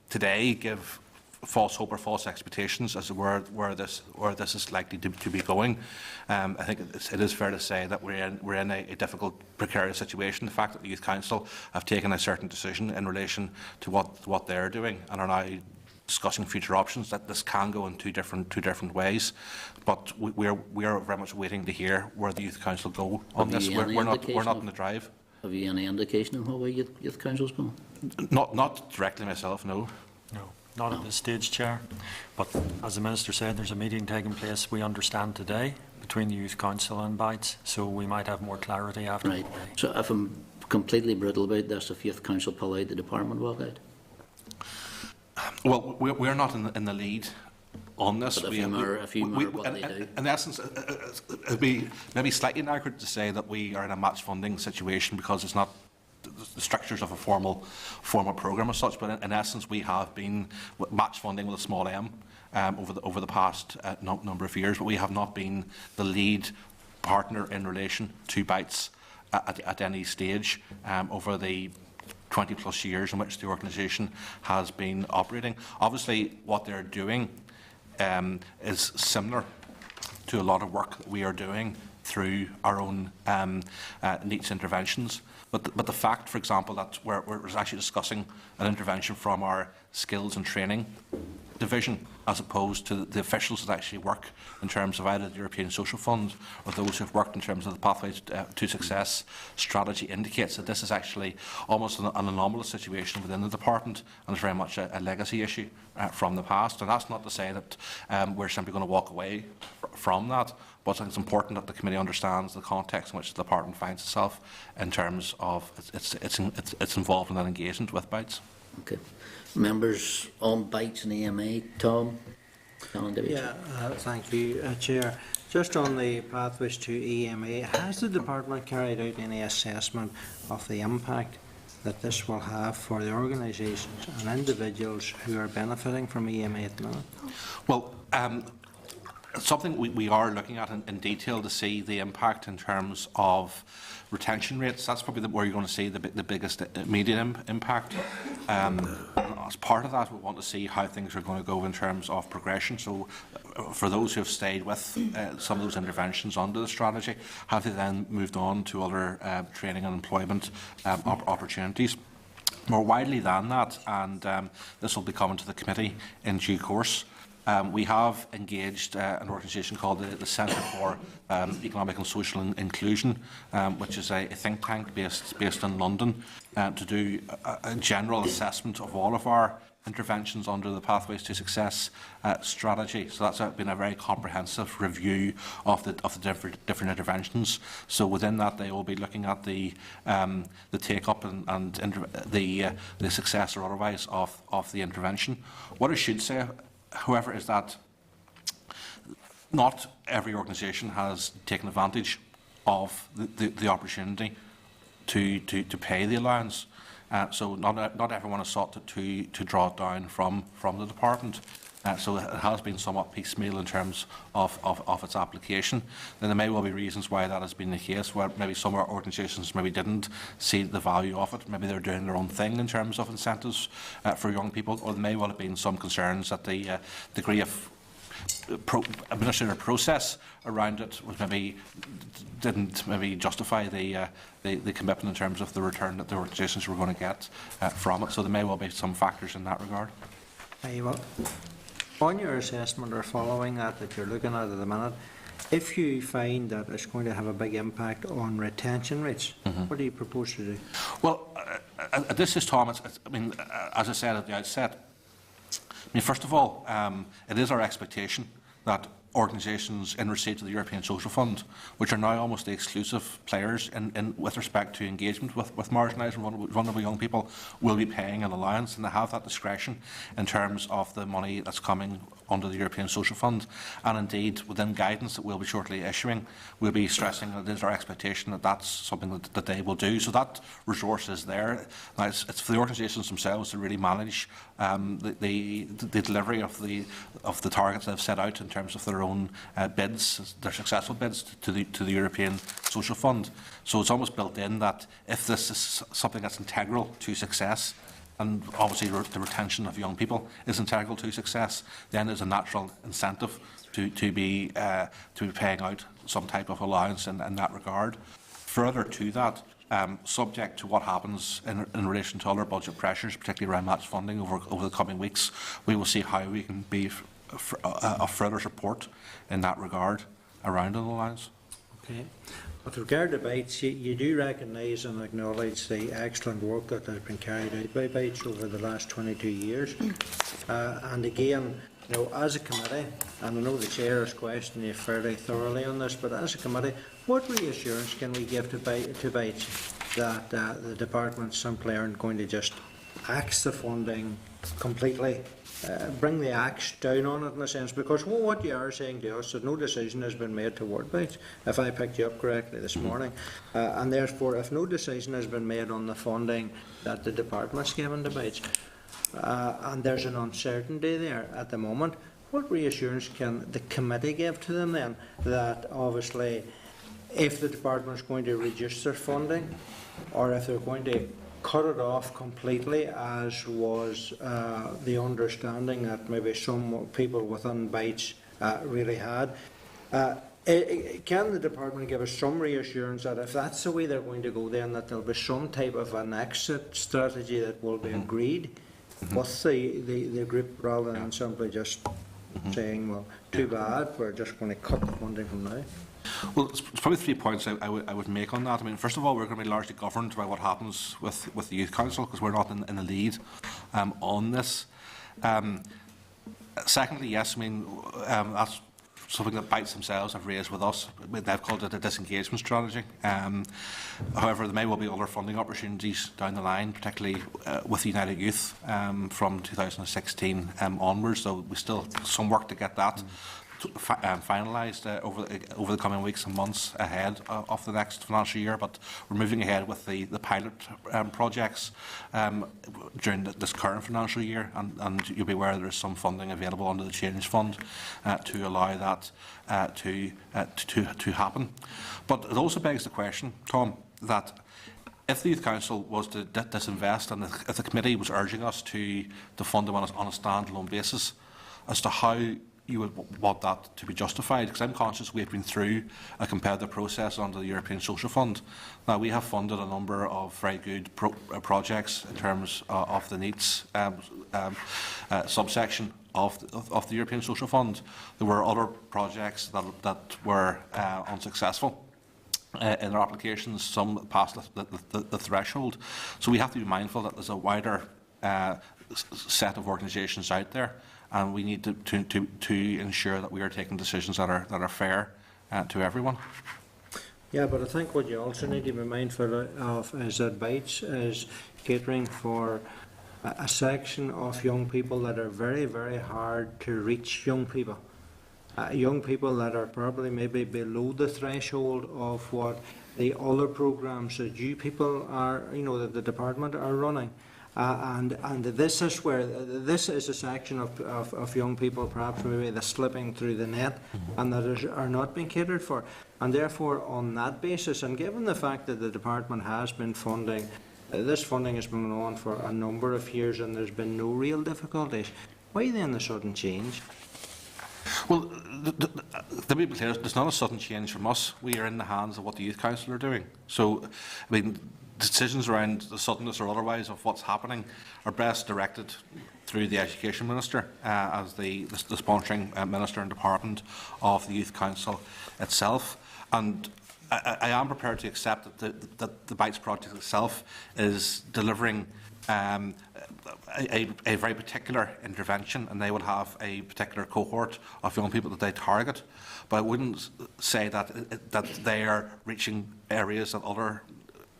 today give false hope or false expectations as to where this is likely to be going. I think it is fair to say that we're in a difficult, precarious situation. The fact that the Youth Council have taken a certain decision in relation to what they're doing and are now discussing future options, that this can go in two different ways. But we are very much waiting to hear where the Youth Council go on this. We're not in the drive. Have you any indication of what way Youth Council's going? Not directly myself, no. No, not at this stage, Chair. But as the Minister said, there's a meeting taking place, we understand, today between the Youth Council and BITES, so we might have more clarity after Right. today. So if I'm completely brutal about this, if Youth Council pull out, the department walk out? Well, we're not in the lead on this. But if you mirror what they do. In essence, it would be maybe slightly inaccurate to say that we are in a match funding situation, because it's not the structures of a formal programme as such. But in essence, we have been match funding with a small m over the past number of years, but we have not been the lead partner in relation to BITES at any stage over the 20+ years in which the organisation has been operating. Obviously, what they're doing is similar to a lot of work that we are doing through our own NEETS interventions. But the fact, for example, that we're actually discussing an intervention from our skills and training division, as opposed to the officials that actually work in terms of either the European Social Fund or those who have worked in terms of the Pathways to Success strategy, indicates that this is actually almost an anomalous situation within the department, and is very much a legacy issue from the past. And that's not to say that we're simply going to walk away from that, but I think it's important that the committee understands the context in which the department finds itself in terms of its involvement and engagement with BITES. Okay. Members on BITES and EMA, Tom? Yeah, thank you, Chair. Just on the Pathways to EMA, has the department carried out any assessment of the impact that this will have for the organisations and individuals who are benefiting from EMA at the minute? Well, it's something we are looking at in detail to see the impact in terms of retention rates. That's probably where you're going to see the biggest immediate impact. As part of that, we want to see how things are going to go in terms of progression. So for those who have stayed with some of those interventions under the strategy, have they then moved on to other training and employment opportunities? More widely than that, and this will be coming to the committee in due course, we have engaged an organisation called the Centre for Economic and Social Inclusion, which is a think tank based in London, to do a general assessment of all of our interventions under the Pathways to Success strategy. So that's been a very comprehensive review of the different interventions. So within that, they will be looking at the take-up and the success or otherwise of the intervention. What I should say, however, is that not every organisation has taken advantage of the opportunity to pay the allowance. So not everyone has sought to draw it down from the department. So it has been somewhat piecemeal in terms of its application. Then there may well be reasons why that has been the case, where maybe some organisations maybe didn't see the value of it. Maybe they're doing their own thing in terms of incentives for young people, or there may well have been some concerns that the degree of administrative process around it was didn't justify the commitment in terms of the return that the organisations were going to get from it. So there may well be some factors in that regard. Well, on your assessment or following that you're looking at the minute, if you find that it's going to have a big impact on retention rates, what do you propose to do? Well, at this is, Tom, I mean, as I said at the outset, I mean, first of all, it is our expectation that organisations in receipt of the European Social Fund, which are now almost the exclusive players with respect to engagement with marginalised and vulnerable young people, will be paying an allowance, and they have that discretion in terms of the money that's coming under the European Social Fund. And indeed, within guidance that we'll be shortly issuing, we'll be stressing that it is our expectation that that's something that they will do. So that resource is there. Now, it's for the organisations themselves to really manage the delivery of the targets they've set out in terms of their own bids, their successful bids to the European Social Fund. So it's almost built in that if this is something that's integral to success, and obviously the retention of young people is integral to success, then there's a natural incentive to be paying out some type of allowance in that regard. Further to that, subject to what happens in relation to other budget pressures, particularly around match funding over the coming weeks, we will see how we can be of further support in that regard around an allowance. Okay. With regard to BITES, you do recognise and acknowledge the excellent work that has been carried out by BITES over the last 22 years. And again, you know, as a committee, and I know the Chair has questioned you fairly thoroughly on this, but as a committee, what reassurance can we give to BITES that the department simply aren't going to just axe the funding completely, bring the axe down on it in a sense? Because what you are saying to us, that no decision has been made toward BITES, if I picked you up correctly this morning, and therefore if no decision has been made on the funding that the department's given to BITES, and there's an uncertainty there at the moment, what reassurance can the committee give to them then that obviously if the department's going to reduce their funding, or if they're going to cut it off completely, as was the understanding that maybe some people within BITES really had, can the department give us some reassurance that if that's the way they're going to go, then that there'll be some type of an exit strategy that will be agreed with the group, rather than simply just saying, well, too bad, we're just going to cut the funding from now? Well, it's probably 3 points I would make on that. I mean, first of all, we're going to be largely governed by what happens with the Youth Council, because we're not in the lead on this. Secondly, yes, I mean, that's something that BITES themselves have raised with us. They've called it a disengagement strategy. However, there may well be other funding opportunities down the line, particularly with United Youth from 2016 onwards. So we still have some work to get that finalised over the coming weeks and months ahead of the next financial year, but we're moving ahead with the pilot projects during this current financial year, and you'll be aware there is some funding available under the Change Fund to allow that to happen. But it also begs the question, Tom, that if the Youth Council was to disinvest, and if the committee was urging us to fund them on a standalone basis, as to how you would want that to be justified, because I'm conscious we've been through a competitive process under the European Social Fund. Now, we have funded a number of very good projects in terms of the NEETs subsection of the European Social Fund. There were other projects that were unsuccessful in their applications. Some passed the threshold. So we have to be mindful that there's a wider set of organisations out there, and we need to ensure that we are taking decisions that are fair to everyone. Yeah, but I think what you also need to be mindful of is that BITES is catering for a section of young people that are very, very hard to reach young people. young people that are probably maybe below the threshold of what the other programs that you people are, that the department are running. And this is where, this is a section of young people perhaps maybe that's slipping through the net and that are not being catered for. And therefore, on that basis, and given the fact that the department has been funding, this funding has been on for a number of years and there's been no real difficulties, why then the sudden change? Well, to be clear, there's not a sudden change from us. We are in the hands of what the Youth Council are doing. So, I mean, decisions around the suddenness or otherwise of what's happening are best directed through the Education Minister as the sponsoring Minister and Department of the Youth Council itself. And I am prepared to accept that the BITES project itself is delivering a very particular intervention, and they will have a particular cohort of young people that they target. But I wouldn't say that they are reaching areas that other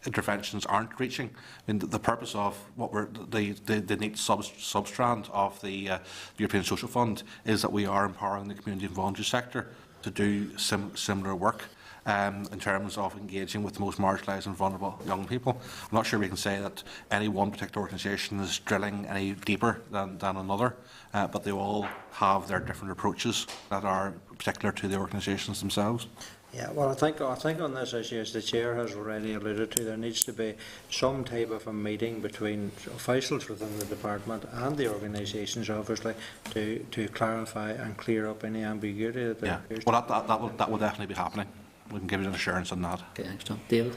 interventions aren't reaching. I mean, the purpose of what we're the neat substrand of the European Social Fund is that we are empowering the community and voluntary sector to do similar work. In terms of engaging with the most marginalised and vulnerable young people. I'm not sure we can say that any one particular organisation is drilling any deeper than another, but they all have their different approaches that are particular to the organisations themselves. Yeah, well, I think on this issue, as the Chair has already alluded to, there needs to be some type of a meeting between officials within the department and the organisations, obviously, to clarify and clear up any ambiguity that there appears. Well, that will definitely be happening. We can give you an assurance on that. Okay, thanks, Tom. David?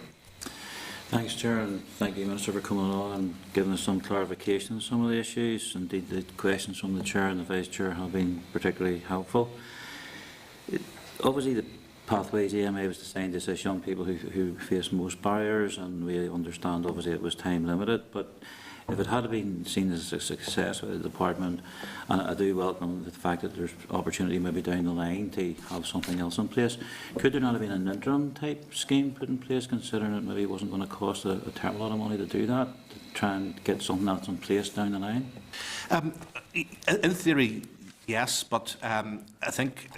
Thanks, Chair, and thank you, Minister, for coming on and giving us some clarification on some of the issues. Indeed, the questions from the Chair and the Vice Chair have been particularly helpful. Obviously, the Pathways EMA was designed to assist young people who face most barriers, and we understand, obviously, it was time limited, but if it had been seen as a success by the department, and I do welcome the fact that there's opportunity maybe down the line to have something else in place, could there not have been an interim type scheme put in place, considering it maybe wasn't going to cost a terrible lot of money to do that, to try and get something else in place down the line? In theory, yes, but I think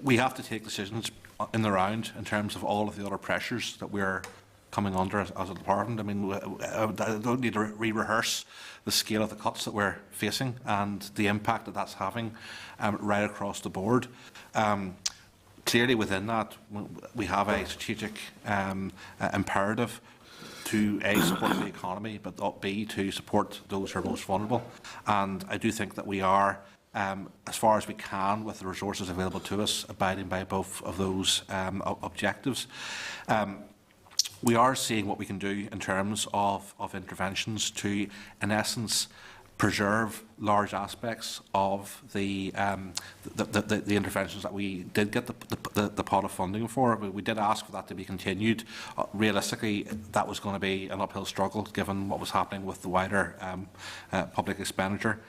we have to take decisions in the round in terms of all of the other pressures that we're coming under as a department. I mean, I don't need to re-rehearse the scale of the cuts that we're facing and the impact that that's having right across the board. Clearly within that, we have a strategic imperative to A, support the economy, but B, to support those who are most vulnerable. And I do think that we are, as far as we can with the resources available to us, abiding by both of those objectives. We are seeing what we can do in terms of interventions to, in essence, preserve large aspects of the interventions that we did get the pot of funding for. We did ask for that to be continued. Realistically, that was going to be an uphill struggle given what was happening with the wider public expenditure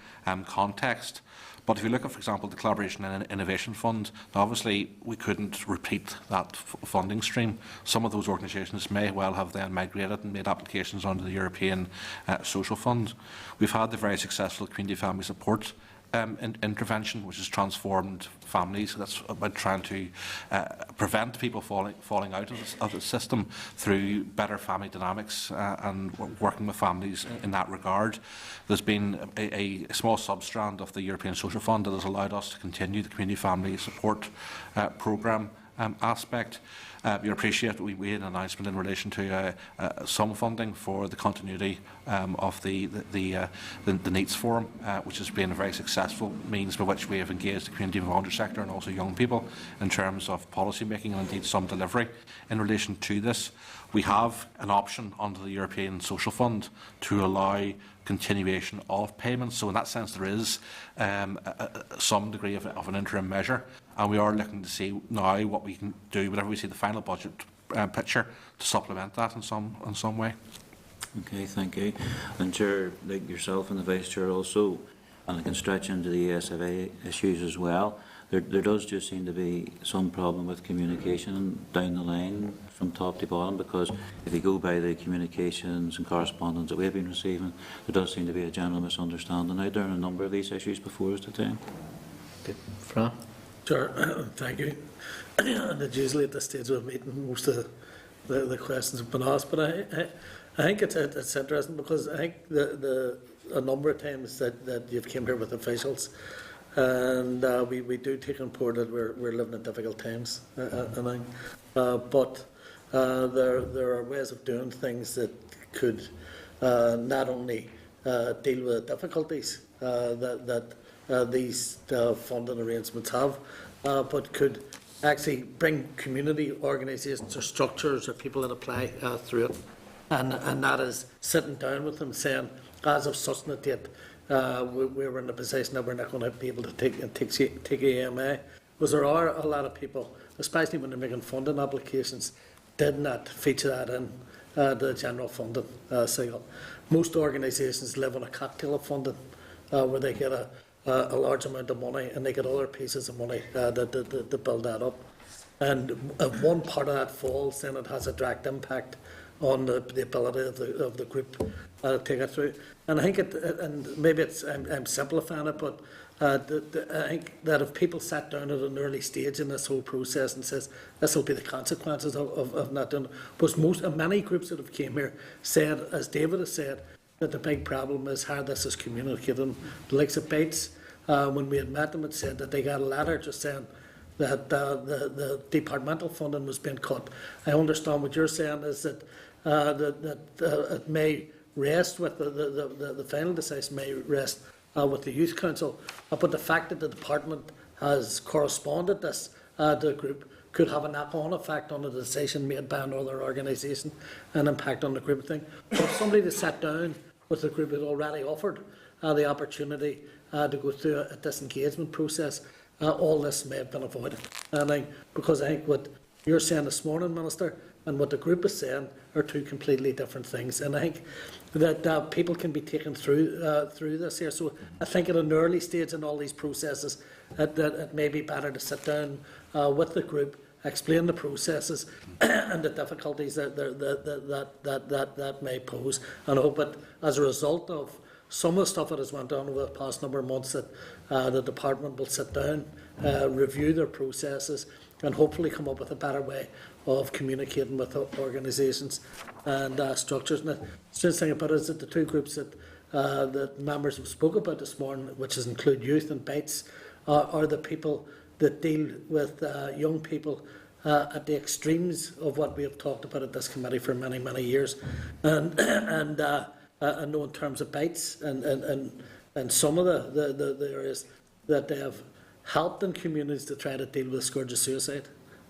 context. But if you look at, for example, the Collaboration and Innovation Fund, obviously we couldn't repeat that funding stream. Some of those organisations may well have then migrated and made applications under the European Social Fund. We've had the very successful Community Family Support intervention, which has transformed families. That's about trying to prevent people falling out of the system through better family dynamics and working with families in that regard. There's been a small substrand of the European Social Fund that has allowed us to continue the Community Family Support programme aspect. You appreciate we made an announcement in relation to some funding for the continuity of the NEETS Forum, which has been a very successful means by which we have engaged the community and voluntary sector and also young people in terms of policy making and indeed some delivery in relation to this. We have an option under the European Social Fund to allow continuation of payments. So in that sense there is some degree of an interim measure, and we are looking to see now what we can do whenever we see the final budget picture to supplement that in some way. Okay, thank you. And Chair, like yourself and the Vice Chair also, and I can stretch into the ESFA issues as well, there does just seem to be some problem with communication down the line from top to bottom, because if you go by the communications and correspondence that we've been receiving, there does seem to be a general misunderstanding out there on a number of these issues before us today. Good. Fra? Sure, thank you. And usually at this stage of a meeting, most of the questions have been asked, but I think it's interesting because I think a number of times that you've came here with officials, and we do take on board that we're living in difficult times, but there are ways of doing things that could not only deal with the difficulties that these funding arrangements have, but could actually bring community organisations or structures or people that apply through it. And that is sitting down with them saying, as of such a date, we're in a position that we're not going to be able to take EMA. Because there are a lot of people, especially when they're making funding applications, did not feature that in the general funding cycle. Most organisations live on a cocktail of funding where they get a large amount of money and they get other pieces of money to build that up. And if one part of that falls, then it has a direct impact on the ability of the group to take it through. And I think and maybe I'm simplifying it, but I think that if people sat down at an early stage in this whole process and says this will be the consequences of not doing it, because many groups that have came here said, as David has said, that the big problem is how this is communicated. The likes of Bates, when we had met them, had said that they got a letter just saying that the departmental funding was being cut. I understand what you're saying is that it may rest with the final decision may rest with the Youth Council, but the fact that the department has corresponded this to the group could have a knock-on effect on the decision made by another organisation and impact on the group thing. But if somebody that sat down with the group had already offered the opportunity to go through a disengagement process, all this may have been avoided. And because I think what you're saying this morning, Minister, and what the group is saying are two completely different things. And I think that people can be taken through this here. So I think at an early stage in all these processes, that it may be better to sit down with the group, explain the processes and the difficulties that may pose. And I hope that as a result of some of the stuff that has went on over the past number of months, that the department will sit down, review their processes, and hopefully come up with a better way of communicating with organisations and structures. And the strange thing about it is that the two groups that members have spoken about this morning, which include youth and Bates, are the people that deal with young people at the extremes of what we have talked about at this committee for many, many years. And I know in terms of Bates and some of the areas that they have helped in communities to try to deal with the scourge of suicide.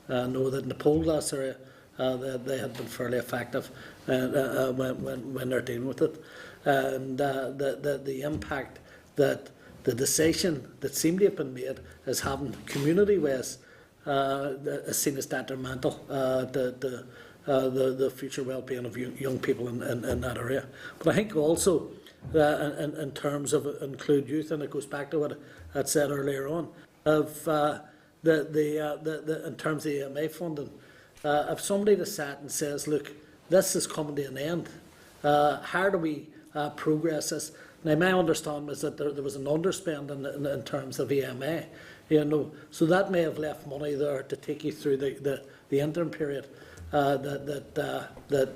I know that in the Polglass area they have been fairly effective when they're dealing with it. And the impact that the decision that seemed to have been made is having community waste is seen as detrimental to the future well-being of young people in that area. But I think also in terms of include youth, and it goes back to what I said earlier on, of in terms of EMA funding, if somebody that sat and says, look, this is coming to an end, how do we progress this? Now, my understanding is that there was an underspend in terms of EMA, so that may have left money there to take you through the interim period that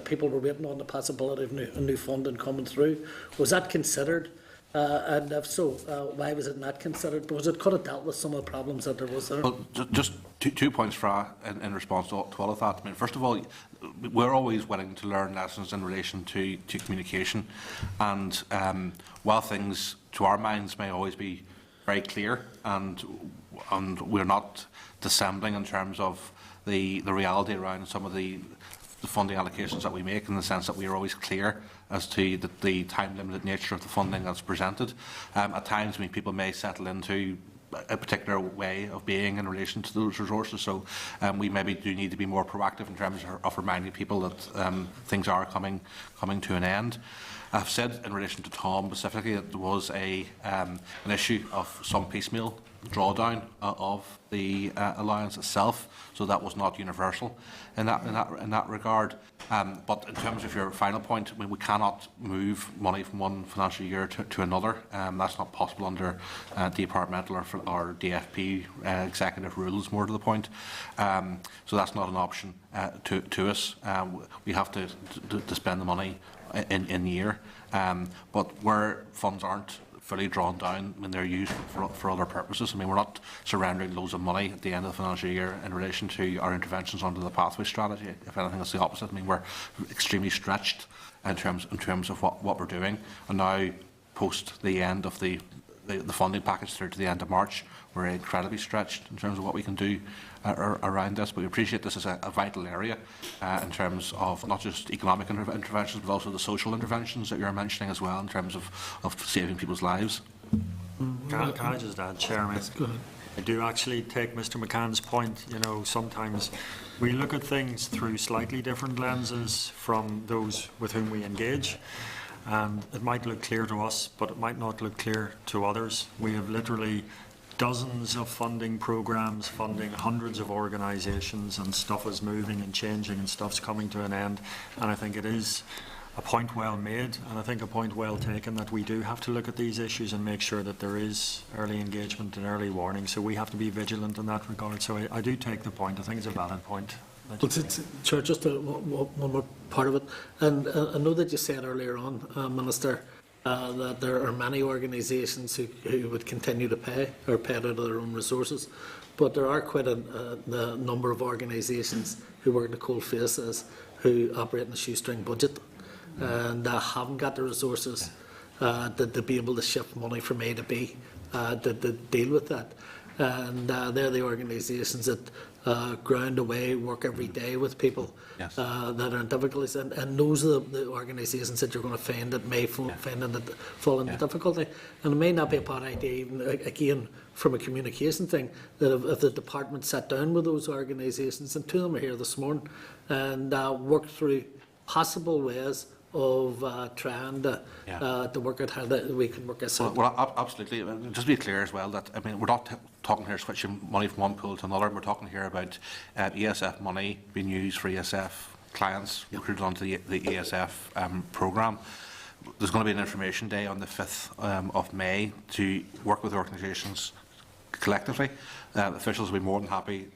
people were waiting on the possibility of new funding coming through. Was that considered? And if so, why was it not considered? Because it could have dealt with some of the problems that there was there. Well, just two points in response to all of that. I mean, first of all, we're always willing to learn lessons in relation to communication, and while things to our minds may always be very clear, and we're not dissembling in terms of the reality around some of the funding allocations that we make, in the sense that we are always clear as to the time-limited nature of the funding that's presented. At times, people may settle into a particular way of being in relation to those resources, so we maybe do need to be more proactive in terms of reminding people that things are coming to an end. I've said in relation to Tom specifically that there was an issue of some piecemeal drawdown of the allowance itself, so that was not universal in that regard. But in terms of your final point, I mean, we cannot move money from one financial year to another. That's not possible under departmental or DFP executive rules, more to the point. So that's not an option to us. We have to spend the money in year. But where funds aren't fully drawn down when they're used for other purposes. I mean, we're not surrendering loads of money at the end of the financial year in relation to our interventions under the pathway strategy. If anything, it's the opposite. I mean, we're extremely stretched in terms of what we're doing. And now, post the end of the funding package through to the end of March, we're incredibly stretched in terms of what we can do around this. But we appreciate this is a vital area in terms of not just economic interventions, but also the social interventions that you're mentioning as well in terms of saving people's lives. Can I just add, Chairman? Go ahead. I do actually take Mr. McCann's point. You know, sometimes we look at things through slightly different lenses from those with whom we engage. And it might look clear to us, but it might not look clear to others. We have literally dozens of funding programs, funding hundreds of organisations, and stuff is moving and changing and stuff's coming to an end. And I think it is a point well made, and I think a point well taken, that we do have to look at these issues and make sure that there is early engagement and early warning. So we have to be vigilant in that regard. So I do take the point. I think it's a valid point. Sure, just one more part of it. And I know that you said earlier on, Minister, that there are many organisations who would continue to pay or pay out of their own resources. But there are quite a number of organisations who work in the cold faces who operate in a shoestring budget and haven't got the resources to be able to shift money from A to B to deal with that. And they're the organisations that ground away, work every day with people Yes. that are in difficulties. And those are the organisations that you're going to find that may fall into difficulty. And it may not be a bad idea, even again, from a communication thing, that if the department sat down with those organisations, and two of them are here this morning, and worked through possible ways of trying to work out how that we can work this out. Well, absolutely. Just to be clear as well, that I mean, we're not talking here switching money from one pool to another. We're talking here about ESF money being used for ESF clients recruited onto the ESF programme. There's going to be an information day on the 5th of May to work with organisations collectively. Officials will be more than happy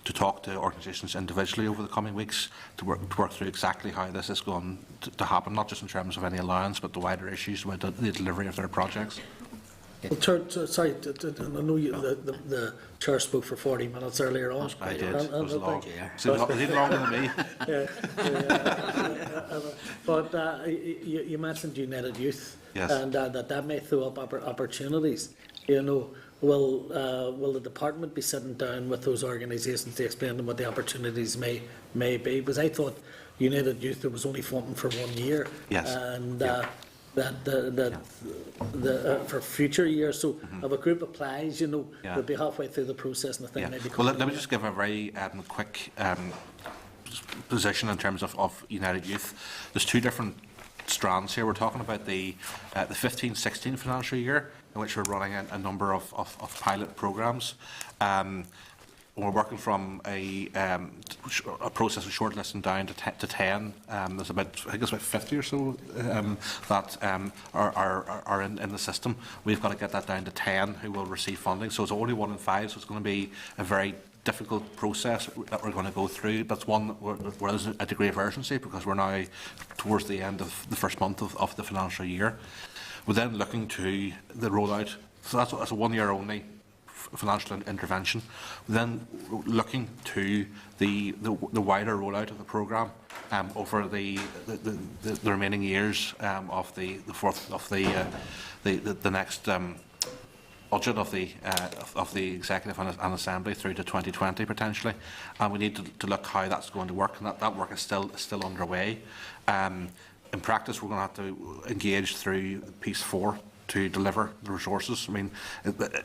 to talk to organisations individually over the coming weeks to work through exactly how this is going to happen, not just in terms of any allowance, but the wider issues with the delivery of their projects. Well, sorry, I know the chair spoke for 40 minutes earlier on. I did. It was long. Yeah. Is it longer than me? But you mentioned United Youth, Yes. and that may throw up opportunities. You know, will the department be sitting down with those organisations to explain them what the opportunities may be? Because I thought United Youth, there was only funding for 1 year, Yes. and for future years. So if a group applies, you know, Yeah. they'll be halfway through the process, and the thing Yeah. may be. Well, let me just give a very quick position in terms of United Youth. There's two different strands here. We're talking about the 15-16 financial year, in which we're running a number of pilot programmes. We're working from a process of shortlisting down to 10. There's about, I think it's about 50 or so that are in the system. We've got to get that down to 10 who will receive funding. So it's only 1 in 5, so it's going to be a very difficult process that we're going to go through. That's one where there's a degree of urgency, because we're now towards the end of the first month of the financial year. We're then looking to the rollout, so that's a 1 year only financial intervention. Then looking to the wider rollout of the programme over the remaining years of the next budget of the Executive and Assembly through to 2020 potentially, and we need to look how that's going to work, and that work is still underway. In practice, we're going to have to engage through Piece 4 to deliver the resources. I mean,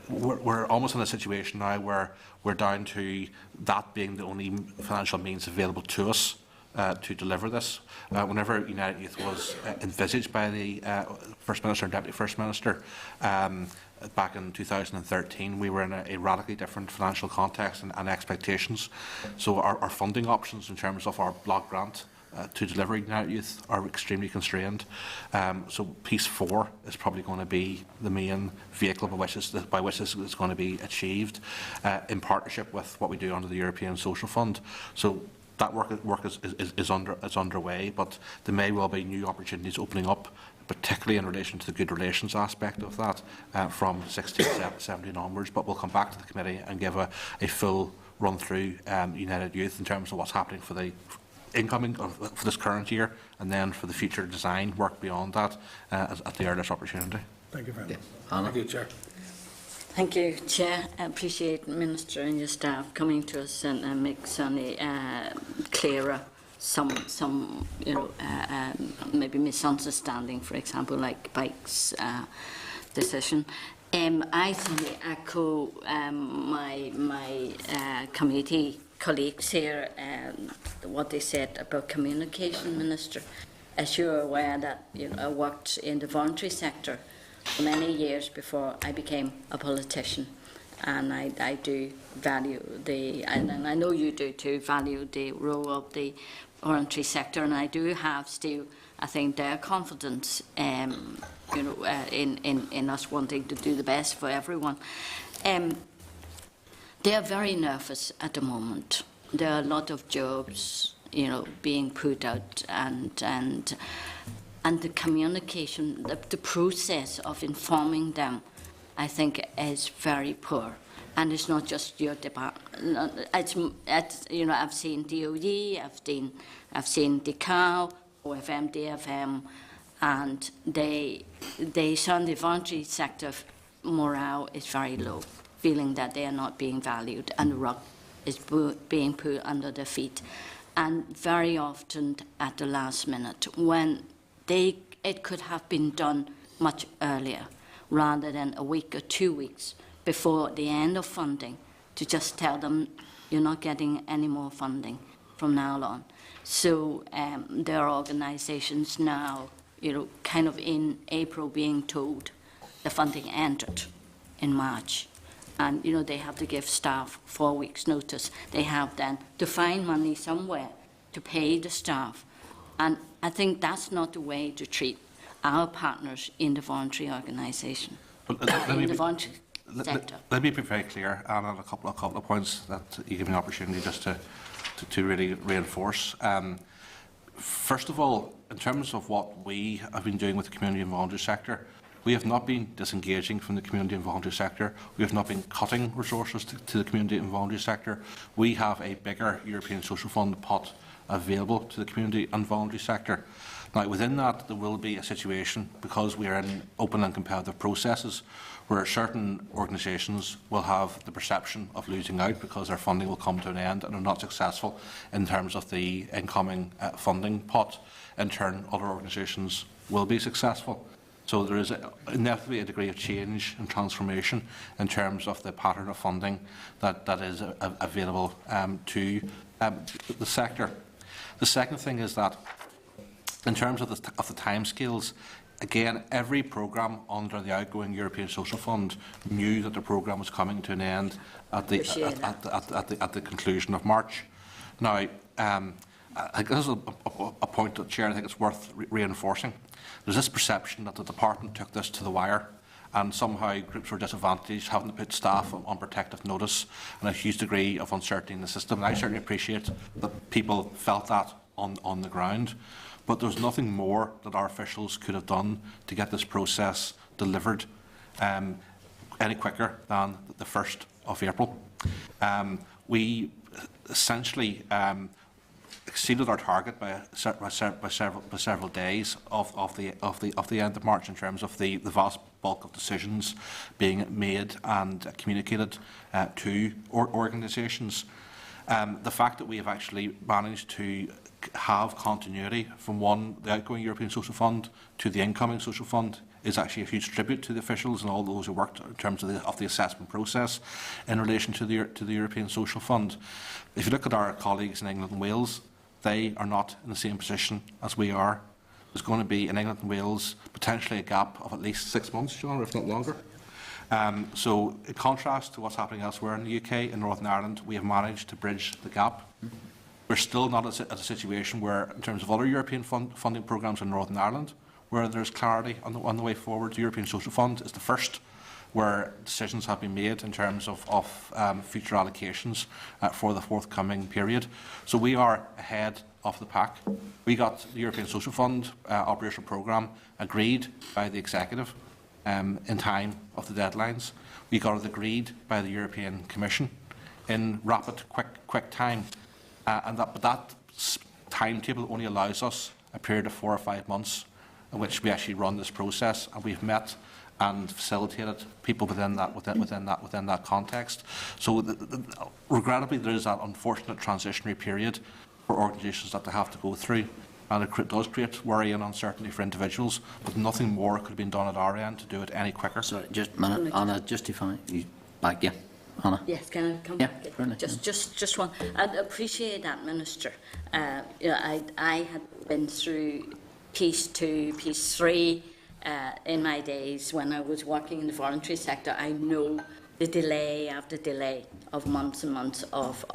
we're almost in a situation now where we're down to that being the only financial means available to us to deliver this. Whenever United Youth was envisaged by the First Minister and Deputy First Minister back in 2013, we were in a radically different financial context and expectations. So our funding options in terms of our block grant to deliver United Youth are extremely constrained. So Piece 4 is probably going to be the main vehicle by which this is going to be achieved in partnership with what we do under the European Social Fund. So that work is underway, but there may well be new opportunities opening up, particularly in relation to the good relations aspect of that from 16, 17 onwards. But we'll come back to the committee and give a full run through United Youth in terms of what's happening for the incoming for this current year, and then for the future design work beyond that at the earliest opportunity. Thank you very much. Anna. Thank you, Chair. Thank you, Chair. I appreciate Minister and your staff coming to us and make Sunny clearer some maybe misunderstanding, for example, like Bike's decision. I certainly echo my committee colleagues here what they said about communication, Minister. As you're aware that I worked in the voluntary sector for many years before I became a politician, and I do value and I know you do too, value the role of the voluntary sector, and I do have still, I think, their confidence in us wanting to do the best for everyone. They are very nervous at the moment. There are a lot of jobs, being put out, and the communication, the process of informing them, I think, is very poor. And it's not just your department. I've seen DOE, I've seen DCAO, OFM, DFM, and they on the voluntary sector morale is very low, feeling that they are not being valued, and the rug is being put under their feet. And very often at the last minute, when it could have been done much earlier, rather than a week or 2 weeks before the end of funding, to just tell them you're not getting any more funding from now on. So there are organisations now, kind of in April being told the funding entered in March. And, they have to give staff 4 weeks' notice. They have then to find money somewhere to pay the staff. And I think that's not the way to treat our partners in the voluntary organisation, in the voluntary sector. Let me be very clear, and on a couple of points that you give me an opportunity just to really reinforce. First of all, in terms of what we have been doing with the community and voluntary sector, we have not been disengaging from the community and voluntary sector. We have not been cutting resources to the community and voluntary sector. We have a bigger European Social Fund pot available to the community and voluntary sector. Now, within that, there will be a situation, because we are in open and competitive processes, where certain organisations will have the perception of losing out because their funding will come to an end and are not successful in terms of the incoming funding pot. In turn, other organisations will be successful. So there is inevitably a degree of change and transformation in terms of the pattern of funding that is available to the sector. The second thing is that, in terms of the timescales, again, every programme under the outgoing European Social Fund knew that the programme was coming to an end at the conclusion of March. Now, I guess a point, Chair, I think it's worth reinforcing. There's this perception that the department took this to the wire, and somehow groups were disadvantaged, having to put staff on protective notice, and a huge degree of uncertainty in the system. And I certainly appreciate that people felt that on the ground, but there's nothing more that our officials could have done to get this process delivered any quicker than the 1st of April. We essentially exceeded our target by several days of the end of March in terms of the vast bulk of decisions being made and communicated to organisations. The fact that we have actually managed to have continuity from the outgoing European Social Fund to the incoming Social Fund is actually a huge tribute to the officials and all those who worked in terms of the assessment process in relation to the European Social Fund. If you look at our colleagues in England and Wales, they are not in the same position as we are. There's going to be, in England and Wales, potentially a gap of at least 6 months, John, if not longer. So, in contrast to what's happening elsewhere in the UK, in Northern Ireland, we have managed to bridge the gap. We're still not at a situation where, in terms of other European funding programmes in Northern Ireland, where there's clarity on the way forward. The European Social Fund is the first where decisions have been made in terms of future allocations for the forthcoming period. So we are ahead of the pack. We got the European Social Fund operational programme agreed by the Executive in time of the deadlines. We got it agreed by the European Commission in rapid, quick time. But that timetable only allows us a period of 4 or 5 months in which we actually run this process, and we've met and facilitated people within that context. So, regrettably, there is that unfortunate transitionary period for organisations that they have to go through, and it does create worry and uncertainty for individuals. But nothing more could have been done at our end to do it any quicker. Sorry, just a minute, Anna. Justify you back, yeah, Anna. Yes, can I come Yeah, back? certainly. Just one. I'd appreciate that, Minister. I had been through Piece 2, Piece 3 in my days when I was working in the voluntary sector. I know the delay after delay of months and months of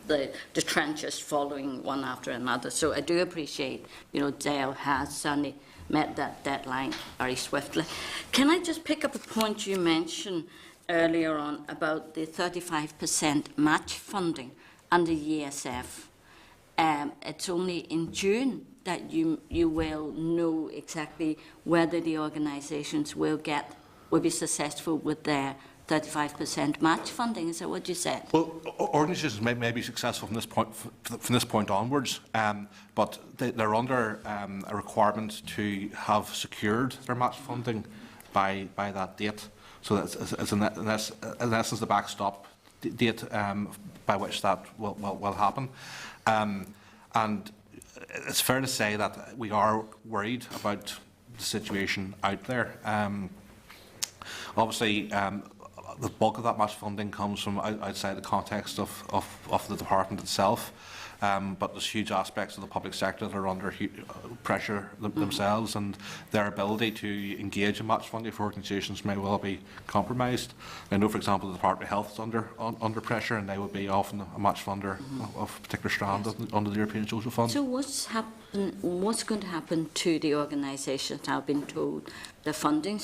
the trenches following one after another. So I do appreciate, Dale has certainly met that deadline very swiftly. Can I just pick up a point you mentioned earlier on about the 35% match funding under ESF? It's only in June that you will know exactly whether the organisations will be successful with their 35% match funding. Is that what you said? Well, organisations may be successful from this point onwards, but they're under a requirement to have secured their match funding by that date. So it's in essence the backstop date by which that will happen. And it's fair to say that we are worried about the situation out there. Obviously, the bulk of that match funding comes from outside the context of the department itself, but there's huge aspects of the public sector that are under pressure themselves, and their ability to engage in match funding for organisations may well be compromised. I know, for example, the Department of Health is under pressure, and they would be often a match funder of a particular strand under the European Social Fund. So what's going to happen to the organisations that have been told the funding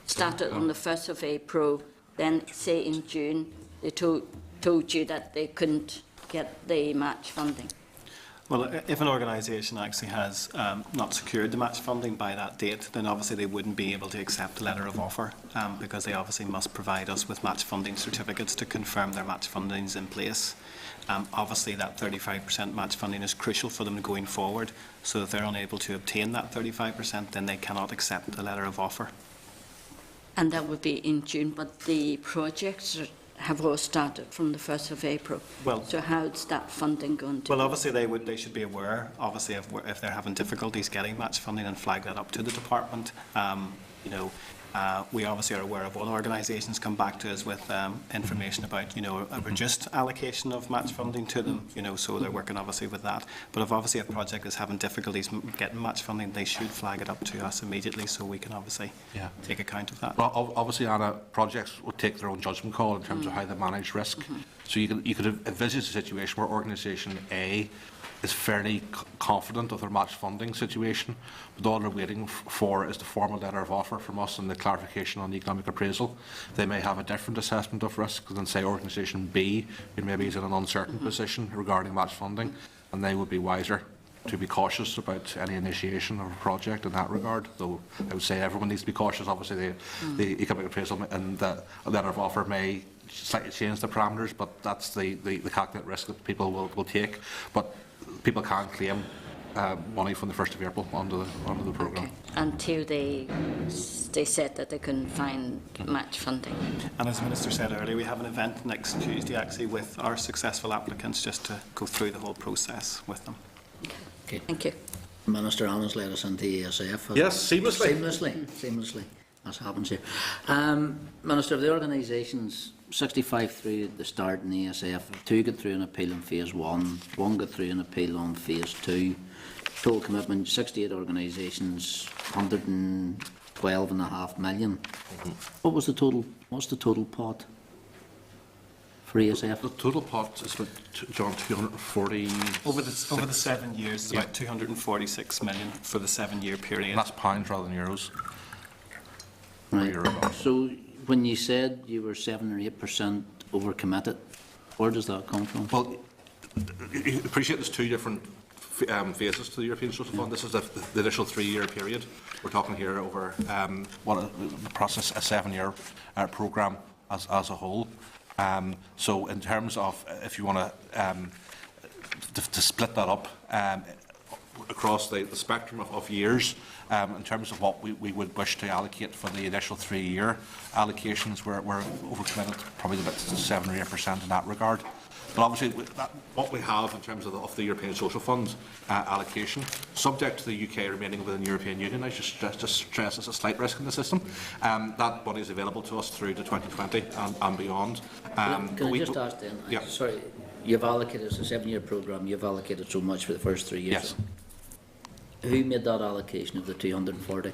started on the 1st of April, then say in June they told you that they couldn't get the match funding? Well, if an organisation actually has not secured the match funding by that date, then obviously they wouldn't be able to accept the letter of offer because they obviously must provide us with match funding certificates to confirm their match funding is in place. Obviously, that 35% match funding is crucial for them going forward, so if they're unable to obtain that 35%, then they cannot accept the letter of offer. And that would be in June, but the projects have all started from the 1st of April. Well, so how's that funding going to? Well, obviously they should be aware. Obviously, if they're having difficulties getting match funding, and flag that up to the department. We obviously are aware of all organisations come back to us with information about a reduced allocation of match funding to them. So they're working obviously with that. But if a project is having difficulties getting match funding, they should flag it up to us immediately, so we can obviously take account of that. Well, obviously, Anna, projects will take their own judgment call in terms of how they manage risk. So you could envisage a situation where organisation A is fairly confident of their match funding situation, but all they're waiting for is the formal letter of offer from us and the clarification on the economic appraisal. They may have a different assessment of risk than, say, organisation B, who maybe is in an uncertain position regarding match funding, and they would be wiser to be cautious about any initiation of a project in that regard. Though I would say everyone needs to be cautious. Obviously, the economic appraisal and the letter of offer may slightly change the parameters, but that's the calculated risk that people will take. But people can claim money from the 1st of April under the programme. Okay. Until they said that they couldn't find match funding. And as the Minister said earlier, we have an event next Tuesday actually with our successful applicants, just to go through the whole process with them. Okay. Thank you. Minister Anna's led us into ESF. Yes, seamlessly. Seamlessly. as happens here. Minister, of the organisations, 65 through the start in the ESF, 2 got through an appeal in phase 1, 1 got through an appeal on phase 2. Total commitment, 68 organisations, 112.5 million. What was the total? What's the total pot for ESF? The total pot is about, John, 240. Over the 7 years, it's about 246 million for the 7-year period. And that's pounds rather than euros. Right. Euro. So when you said you were 7 or 8% overcommitted, where does that come from? Well, you appreciate there's 2 different phases to the European Social Fund. This is the initial 3-year period. We're talking here over the process, a 7-year programme as a whole. So in terms of, if you want to split that up across the spectrum of years, in terms of what we would wish to allocate for the initial 3-year allocations, we're overcommitted probably about 7 or 8% in that regard. But obviously, what we have in terms of the European Social Fund allocation, subject to the UK remaining within the European Union, I just stress there's a slight risk in the system. That money is available to us through to 2020 and beyond. Can I just ask then? Yeah. Sorry, you've allocated, it's a 7-year programme, you've allocated so much for the first 3 years. Yes. Who made that allocation of the 240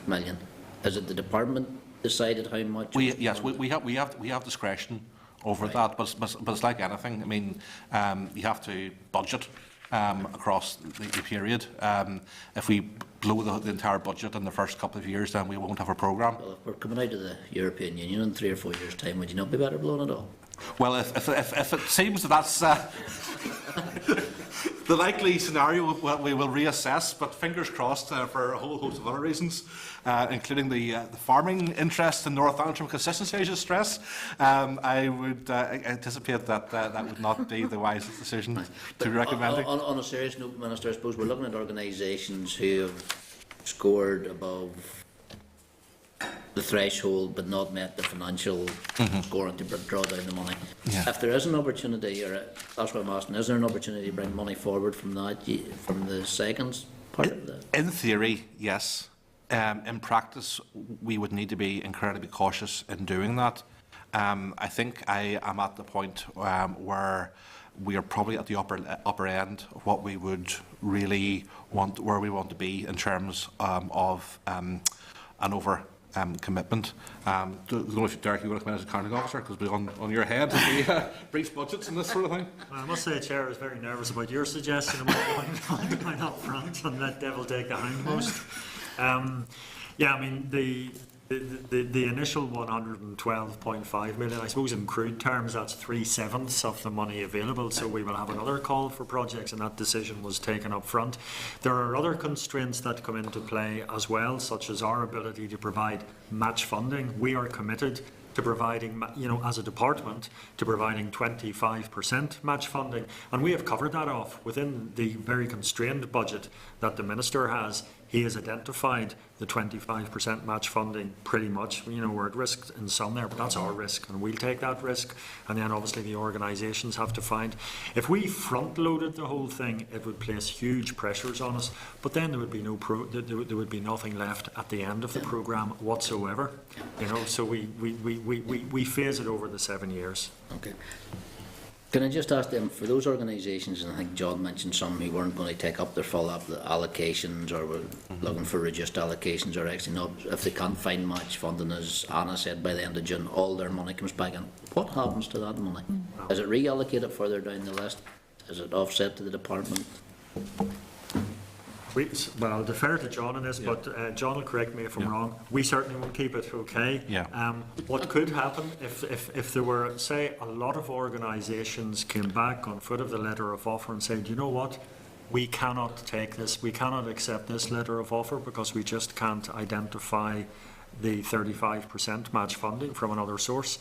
million? Is it the department decided how much? Yes, we have discretion over that, but it's like anything. I mean, you have to budget across the period. If we blow the entire budget in the first couple of years, then we won't have a programme. Well, if we're coming out of the European Union in 3 or 4 years' time, would you not be better blown at all? Well, if it seems that's the likely scenario, we will reassess, but fingers crossed for a whole host of other reasons, including the farming interest in North Antrim consistency, I should stress. I would anticipate that that would not be the wisest decision to be recommending. On a serious note, Minister, I suppose we're looking at organisations who have scored above the threshold but not met the financial scoring to draw down the money. Yeah. If there is an opportunity, or that's what I'm asking, is there an opportunity to bring money forward from that, from the second part of that? In theory, yes. In practice, we would need to be incredibly cautious in doing that. I think I am at the point where we are probably at the upper end of what we would really want, where we want to be in terms of an over commitment. I don't know if Derek, you want to come in as a accounting officer, because we're on your head, the brief budgets and this sort of thing. I must say, Chair, I was very nervous about your suggestion about going up front and let devil take the hindmost. Yeah, I mean, the initial 112.5 million, I suppose in crude terms, that's 3/7 of the money available, so we will have another call for projects, and that decision was taken up front. There are other constraints that come into play as well, such as our ability to provide match funding. We are committed to providing, as a department, to providing 25% match funding. And we have covered that off within the very constrained budget that the Minister has. He has identified the 25% match funding pretty much. We're at risk in some there, but that's our risk, and we'll take that risk. And then obviously the organisations have to find. If we front-loaded the whole thing, it would place huge pressures on us, but then there would be there would be nothing left at the end of the programme whatsoever. So we phase it over the 7 years. Okay. Can I just ask them, for those organisations, and I think John mentioned some who weren't going to take up their full allocations, or were looking for reduced allocations, or actually not, if they can't find match funding, as Anna said, by the end of June, all their money comes back in. What happens to that money? Is it reallocated further down the list? Is it offset to the department? Well, I'll defer to John on this, but John will correct me if I'm wrong. We certainly will keep it okay. Yeah. What could happen if there were, say, a lot of organisations came back on foot of the letter of offer and said, you know what, we cannot take this, we cannot accept this letter of offer because we just can't identify the 35% match funding from another source.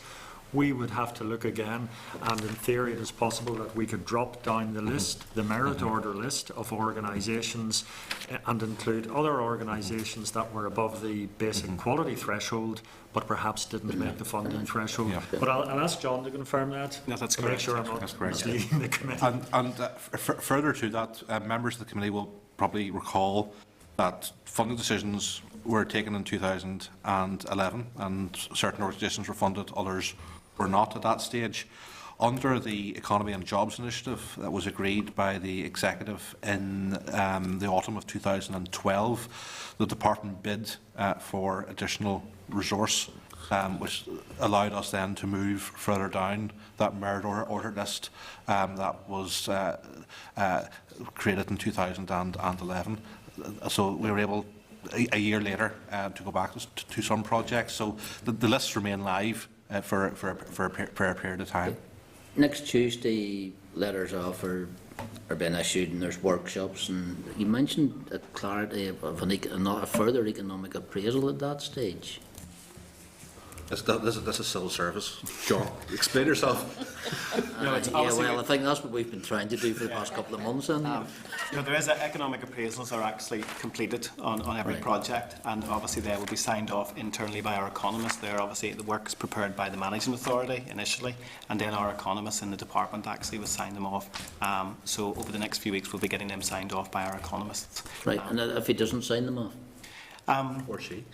We would have to look again, and in theory it is possible that we could drop down the list, the merit order list of organisations, and include other organisations that were above the basic quality threshold but perhaps didn't make the funding threshold. Yeah. But I'll ask John to confirm that. No, that's to correct. Make sure I'm not misleading the committee. And further to that, members of the committee will probably recall that funding decisions were taken in 2011, and certain organisations were funded, others were not at that stage. Under the Economy and Jobs Initiative that was agreed by the Executive in the autumn of 2012, the Department bid for additional resource, which allowed us then to move further down that merit order list that was created in 2011. So we were able, a year later, to go back to some projects. So the lists remain live for a period of time. Next Tuesday, letters of are being issued and there's workshops, and you mentioned a clarity of a further economic appraisal at that stage. This is civil service. John, explain yourself. I think that's what we've been trying to do for the past couple of months. There is economic appraisals are actually completed on every project, and obviously they will be signed off internally by our economists. They're obviously, the work is prepared by the managing authority initially, and then our economists in the department actually will sign them off. So over the next few weeks we'll be getting them signed off by our economists. Right, and if he doesn't sign them off? Or she.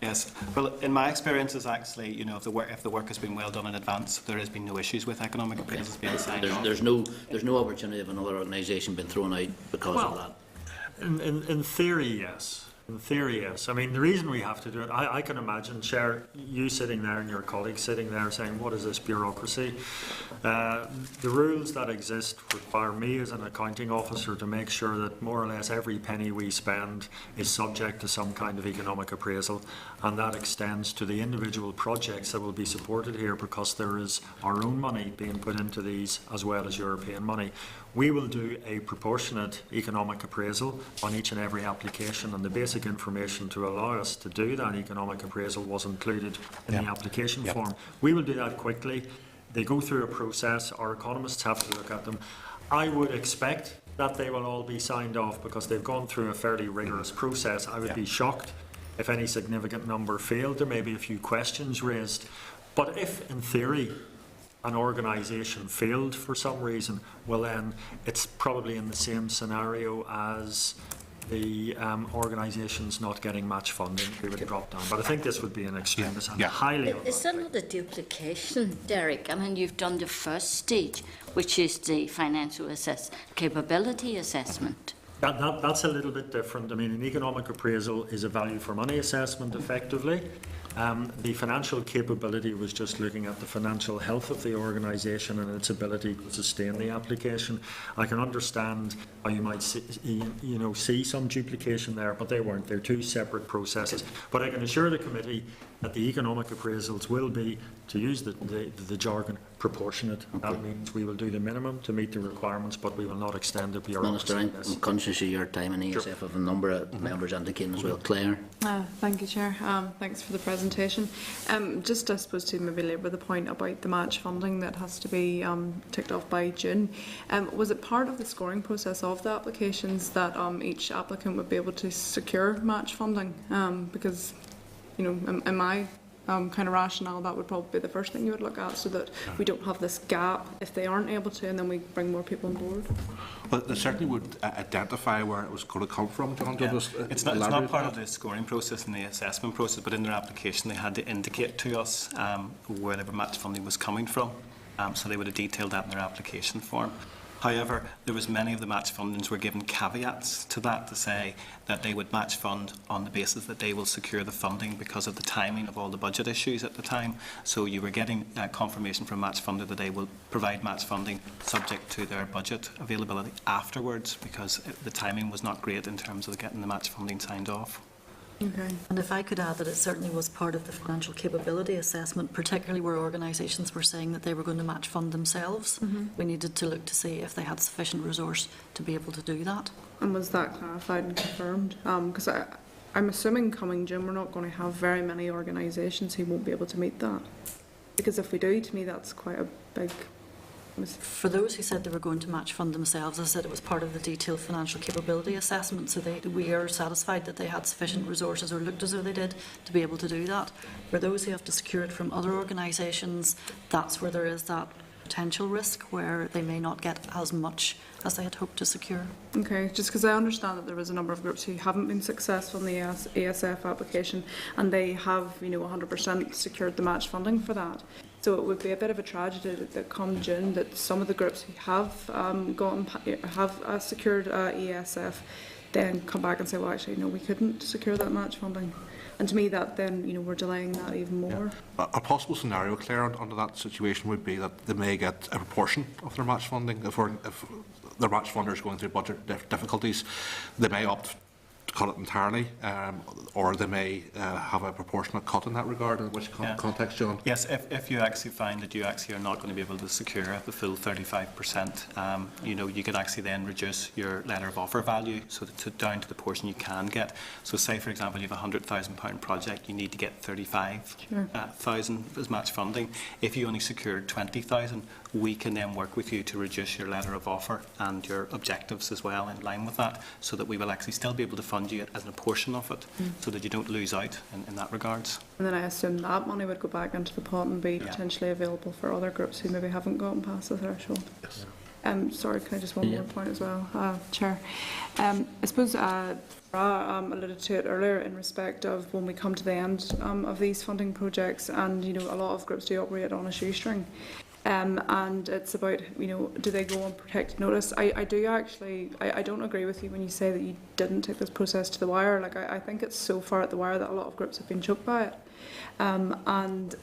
Yes. Well, in my experience, is actually, if the work has been well done in advance, there has been no issues with economic appraisals being signed off. There's no opportunity of another organisation being thrown out because of that. In theory, yes. In theory, yes. I mean, the reason we have to do it, I can imagine, Chair, you sitting there and your colleagues sitting there saying, what is this bureaucracy? The rules that exist require me as an accounting officer to make sure that more or less every penny we spend is subject to some kind of economic appraisal, and that extends to the individual projects that will be supported here, because there is our own money being put into these as well as European money. We will do a proportionate economic appraisal on each and every application, and the basic information to allow us to do that economic appraisal was included in the application form. We will do that quickly. They go through a process. Our economists have to look at them. I would expect that they will all be signed off because they've gone through a fairly rigorous process. I would be shocked if any significant number failed. There may be a few questions raised. But if, in theory, an organisation failed for some reason, well then it's probably in the same scenario as the organisations not getting match funding. We would drop down. But I think this would be an extremist and highly unlikely. Is there not a duplication, Derek? I mean, you've done the first stage, which is the financial capability assessment. That's a little bit different. I mean, an economic appraisal is a value for money assessment, effectively. The financial capability was just looking at the financial health of the organisation and its ability to sustain the application. I can understand how you might see some duplication there, but they weren't. They're two separate processes. But I can assure the committee that the economic appraisals will be, to use the jargon, proportionate. That means we will do the minimum to meet the requirements, but we will not extend the bureaucracy. Minister, I'm conscious of your time and ESF have a number of members indicating as well. Claire? Thank you, Chair. Thanks for the presentation. Just, I suppose, to maybe labour the point about the match funding that has to be ticked off by June. Was it part of the scoring process of the applications that each applicant would be able to secure match funding? Because, in my kind of rationale, that would probably be the first thing you would look at, so that we don't have this gap if they aren't able to, and then we bring more people on board. But they certainly would identify where it was going to come from, John. It's not part of the scoring process and the assessment process, but in their application they had to indicate to us where their match funding was coming from. So they would have detailed that in their application form. However, there was many of the match fundings were given caveats to that, to say that they would match fund on the basis that they will secure the funding because of the timing of all the budget issues at the time. So you were getting confirmation from match funder that they will provide match funding subject to their budget availability afterwards, because the timing was not great in terms of getting the match funding signed off. Okay. And if I could add that it certainly was part of the financial capability assessment, particularly where organisations were saying that they were going to match fund themselves. We needed to look to see if they had sufficient resource to be able to do that. And was that clarified and confirmed? Because I'm assuming coming June we're not going to have very many organisations who won't be able to meet that. Because if we do, to me that's quite a big... For those who said they were going to match fund themselves, I said it was part of the detailed financial capability assessment, so we are satisfied that they had sufficient resources, or looked as though they did, to be able to do that. For those who have to secure it from other organisations, that's where there is that potential risk where they may not get as much as they had hoped to secure. Okay, just because I understand that there was a number of groups who haven't been successful in the ASF application, and they have, 100% secured the match funding for that. So it would be a bit of a tragedy that come June that some of the groups who have secured ESF then come back and say, well, actually, no, we couldn't secure that match funding. And to me, that then, we're delaying that even more. Yeah. A possible scenario, Claire, under that situation would be that they may get a proportion of their match funding. If their match funder is going through budget difficulties, they may opt to cut it entirely, or they may have a proportionate cut in that regard. In which context, John? Yes, if you actually find that you actually are not going to be able to secure the full 35%, you could actually then reduce your letter of offer value down to the portion you can get. So say, for example, you have a £100,000 project, you need to get 35,000 as match funding. If you only secured 20,000, we can then work with you to reduce your letter of offer and your objectives as well in line with that, so that we will actually still be able to fund you as a portion of it, so that you don't lose out in that regards. And then I assume that money would go back into the pot and be potentially available for other groups who maybe haven't gotten past the threshold. Yes. Sorry, can I just one more point as well, Chair? I suppose alluded to it earlier in respect of when we come to the end of these funding projects, and a lot of groups do operate on a shoestring. And it's about, do they go on protected notice? I do actually, I don't agree with you when you say that you didn't take this process to the wire. Like, I think it's so far at the wire that a lot of groups have been choked by it. And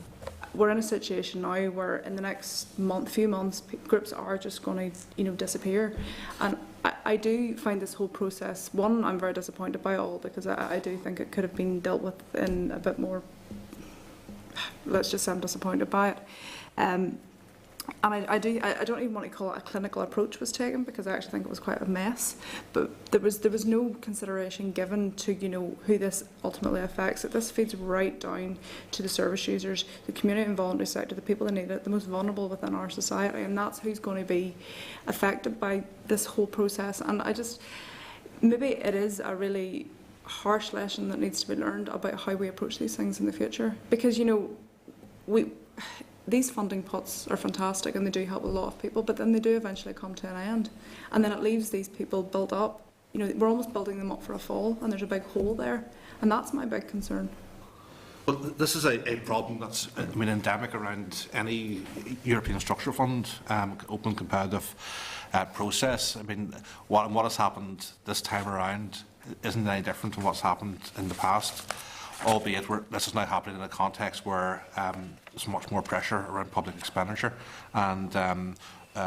we're in a situation now where in the next few months, groups are just going to, disappear. And I do find this whole process, one, I'm very disappointed by all, because I do think it could have been dealt with in a bit more, let's just say I'm disappointed by it. And I don't even want to call it a clinical approach was taken, because I actually think it was quite a mess. But there was no consideration given to who this ultimately affects. That this feeds right down to the service users, the community and voluntary sector, the people that need it, the most vulnerable within our society, and that's who's going to be affected by this whole process. And maybe it is a really harsh lesson that needs to be learned about how we approach these things in the future, because these funding pots are fantastic and they do help a lot of people, but then they do eventually come to an end. And then it leaves these people built up. We're almost building them up for a fall, and there's a big hole there. And that's my big concern. Well, this is a problem that's endemic around any European Structural Fund open competitive process. What has happened this time around isn't any different from what's happened in the past, albeit this is now happening in a context where there's much more pressure around public expenditure, and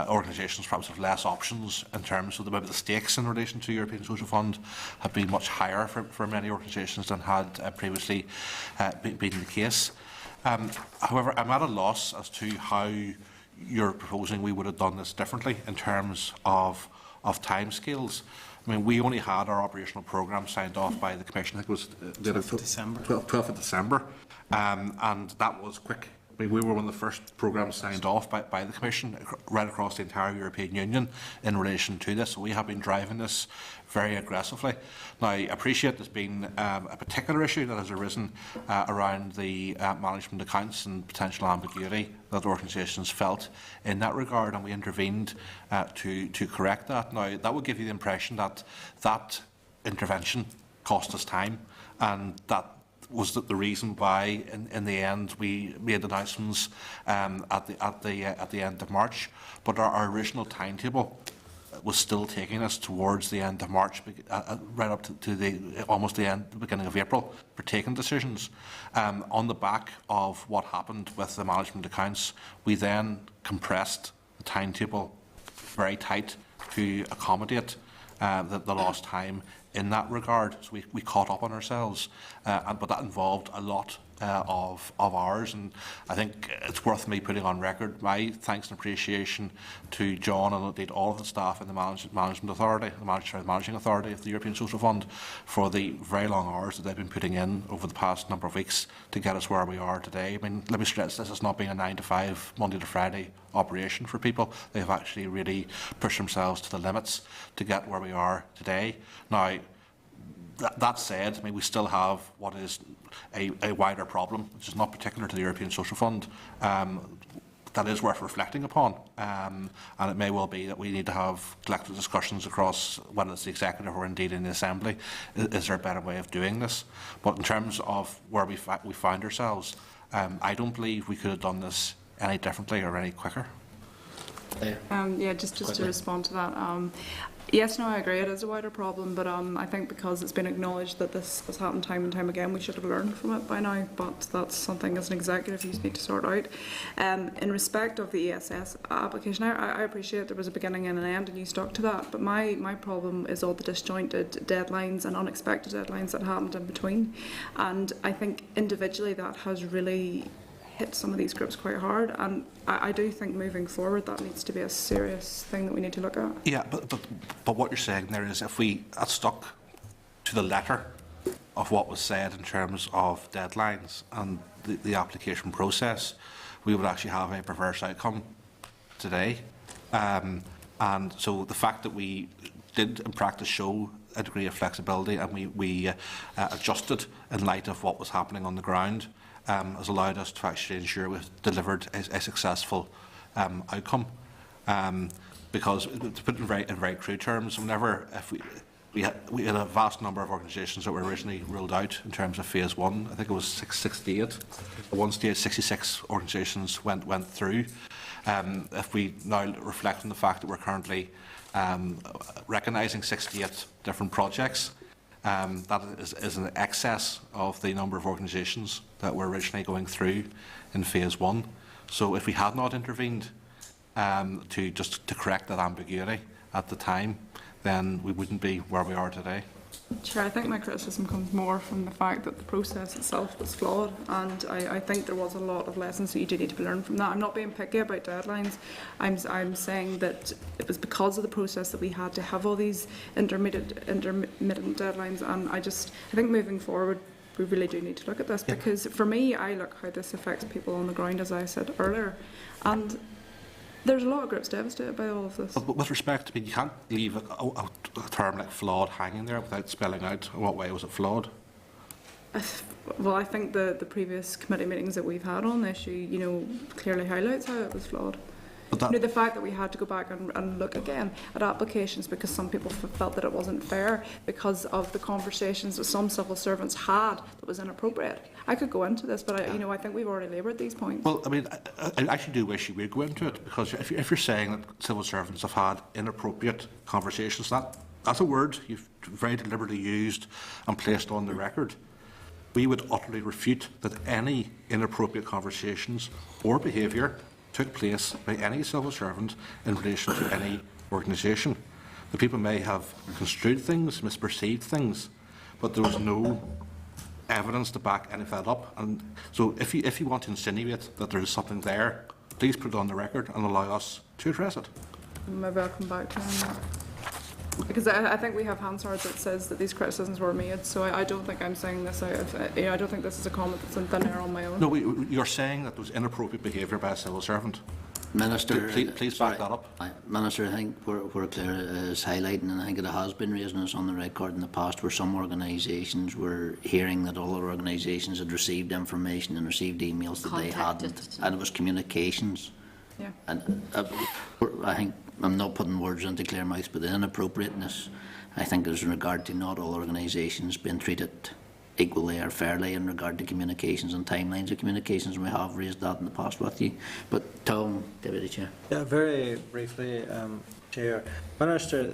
organisations perhaps have less options in terms of maybe the stakes in relation to European Social Fund have been much higher for many organisations than had previously been the case. However, I'm at a loss as to how you're proposing we would have done this differently in terms of timescales. We only had our operational programme signed off by the Commission, I think it was 12th of December, and that was quick. We were one of the first programmes signed off by the Commission right across the entire European Union in relation to this. So we have been driving this very aggressively. Now, I appreciate there's been a particular issue that has arisen around the management accounts and potential ambiguity that organisations felt in that regard, and we intervened to correct that. Now, that would give you the impression that that intervention cost us time, and that was the reason why, in the end, we made announcements at the end of March. But our original timetable was still taking us towards the end of March, right up to almost the beginning of April, for taking decisions. On the back of what happened with the management accounts, we then compressed the timetable very tight to accommodate the lost time in that regard. So we caught up on ourselves, but that involved a lot of hours, and I think it's worth me putting on record my thanks and appreciation to John and indeed all of the staff in the management authority, the managing authority of the European Social Fund, for the very long hours that they've been putting in over the past number of weeks to get us where we are today. Let me stress, this has not been a 9 to 5 Monday to Friday operation for people. They have actually really pushed themselves to the limits to get where we are today. Now, that said, we still have what is a wider problem, which is not particular to the European Social Fund. that is worth reflecting upon, and it may well be that we need to have collective discussions across, whether it's the executive or indeed in the assembly. Is there a better way of doing this? But in terms of where we find ourselves, I don't believe we could have done this any differently or any quicker. Yeah, just to respond to that. Yes, no, I agree. It is a wider problem, but I think because it's been acknowledged that this has happened time and time again, we should have learned from it by now. But that's something as an executive you need to sort out. In respect of the ESS application, I appreciate there was a beginning and an end, and you stuck to that. But my problem is all the disjointed deadlines and unexpected deadlines that happened in between. And I think individually that has really hit some of these groups quite hard, and I do think moving forward that needs to be a serious thing that we need to look at. Yeah, but what you're saying there is, if we had stuck to the letter of what was said in terms of deadlines and the application process, we would actually have a perverse outcome today. And so the fact that we did in practice show a degree of flexibility, and we adjusted in light of what was happening on the ground, has allowed us to actually ensure we've delivered a successful outcome. Because, to put it in very crude terms, if we had a vast number of organisations that were originally ruled out in terms of phase 1. I think it was 68. At one stage, 66 organisations went through. If we now reflect on the fact that we're currently recognising 68 different projects, that is in excess of the number of organisations that were originally going through in phase 1. So if we had not intervened to correct that ambiguity at the time, then we wouldn't be where we are today. Chair, I think my criticism comes more from the fact that the process itself was flawed, and I think there was a lot of lessons that you do need to learn from that. I'm not being picky about deadlines. I'm saying that it was because of the process that we had to have all these intermittent deadlines, and I think moving forward we really do need to look at this, because for me, I look how this affects people on the ground, as I said earlier, and there's a lot of groups devastated by all of this. But with respect, I mean, you can't leave a term like flawed hanging there without spelling out in what way was it flawed. Well, I think the previous committee meetings that we've had on the issue, clearly highlights how it was flawed. The fact that we had to go back and look again at applications because some people felt that it wasn't fair because of the conversations that some civil servants had that was inappropriate. I could go into this, but I think we've already laboured these points. Well, I mean, I actually do wish you would go into it, because if you're saying that civil servants have had inappropriate conversations, that's a word you've very deliberately used and placed on the record. We would utterly refute that any inappropriate conversations or behaviour took place by any civil servant in relation to any organisation. The people may have construed things, misperceived things, but there was no evidence to back any of that up. And so if you want to insinuate that there is something there, please put it on the record and allow us to address it. Maybe I'll come back to that. Because I think we have Hansard that says that these criticisms were made, so I don't think I'm saying this out of, I don't think this is a comment that's in thin air on my own. No, you're saying that there was inappropriate behaviour by a civil servant. Minister, please back that up. Minister, I think where Claire is highlighting, and I think it has been raising this on the record in the past, where some organisations were hearing that other organisations had received information and received emails that they hadn't, and it was communications. Yeah. And I think, I'm not putting words into Claire mouth, but the inappropriateness, I think, is in regard to not all organisations being treated equally or fairly in regard to communications and timelines of communications, and we have raised that in the past with you. But Tom, Deputy Chair. Yeah, very briefly, Chair. Minister,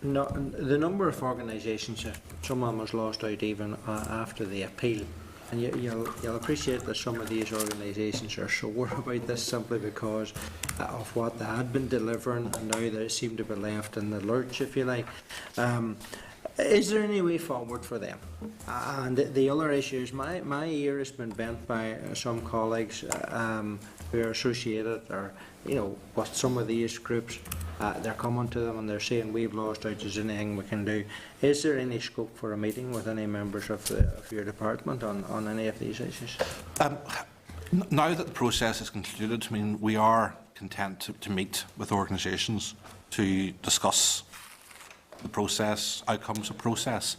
the number of organisations, someone was lost out even after the appeal. And you'll appreciate that some of these organisations are sore about this simply because of what they had been delivering, and now they seem to be left in the lurch, if you like. Is there any way forward for them? And the other issue is my ear has been bent by some colleagues who are associated or with some of these groups. They're coming to them and they're saying we've lost out, is there anything we can do? Is there any scope for a meeting with any members of your department on any of these issues? Now that the process is concluded, I mean, we are content to meet with organisations to discuss the process, outcomes of process.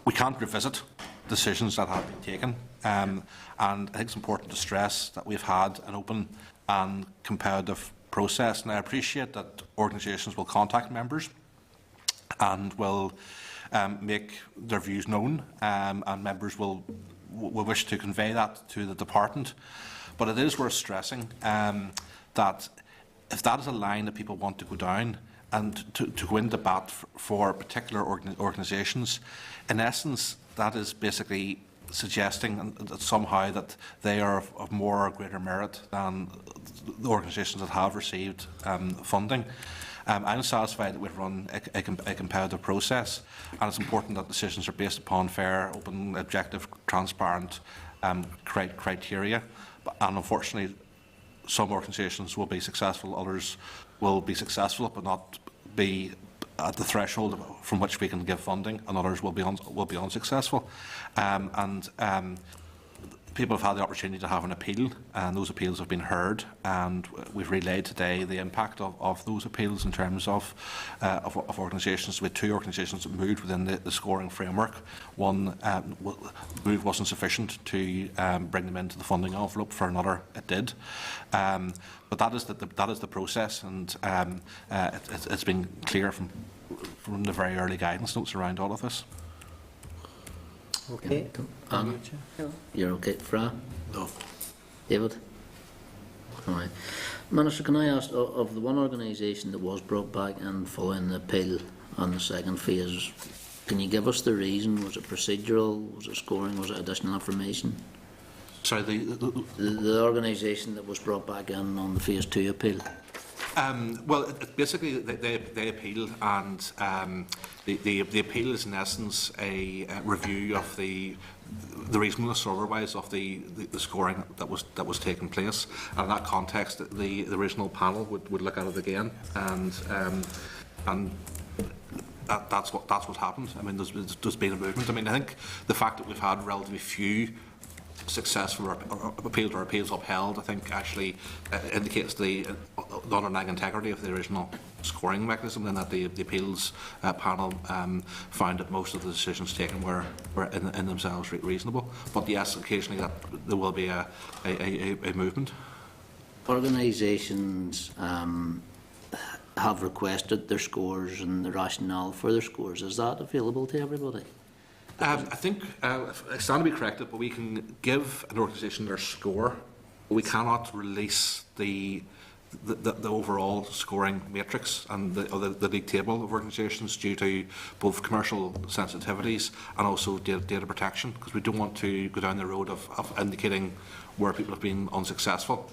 We can't revisit decisions that have been taken. And I think it's important to stress that we've had an open and competitive process. And I appreciate that organisations will contact members and will make their views known, and members will wish to convey that to the department. But it is worth stressing that if that is a line that people want to go down and to go into bat for particular organisations, in essence, that is basically suggesting that somehow that they are of more or greater merit than the organisations that have received funding. I'm satisfied that we've run a competitive process, and it's important that decisions are based upon fair, open, objective, transparent criteria. And unfortunately, some organisations will be successful, others will be successful but not be at the threshold from which we can give funding, and others will be unsuccessful. People have had the opportunity to have an appeal, and those appeals have been heard, and we've relayed today the impact of those appeals in terms of organisations. With 2 organisations that moved within the scoring framework. One move wasn't sufficient to bring them into the funding envelope, for another it did. But that is the process, and it's been clear from the very early guidance notes around all of this. Okay. Anna? No. You're okay? Fra? No. David? All right. Minister, can I ask, of the one organisation that was brought back and following the appeal on the second phase, can you give us the reason? Was it procedural? Was it scoring? Was it additional information? Sorry, The organisation that was brought back in on the phase 2 appeal? Well, basically they appeal, and the appeal is in essence a review of the reasonableness or otherwise of the scoring that was taking place. And in that context, the original panel would look at it again, and that's what happened. I mean, there's been a movement. I mean, I think the fact that we've had relatively few successful appeals upheld, I think actually indicates the underlying integrity of the original scoring mechanism, and that the appeals panel found that most of the decisions taken were in themselves reasonable. But yes, occasionally there will be a movement. Organisations have requested their scores and the rationale for their scores. Is that available to everybody? I think, I stand to be corrected, but we can give an organisation their score, but we cannot release the overall scoring matrix and the league table of organisations due to both commercial sensitivities and also data protection, because we don't want to go down the road of indicating where people have been unsuccessful.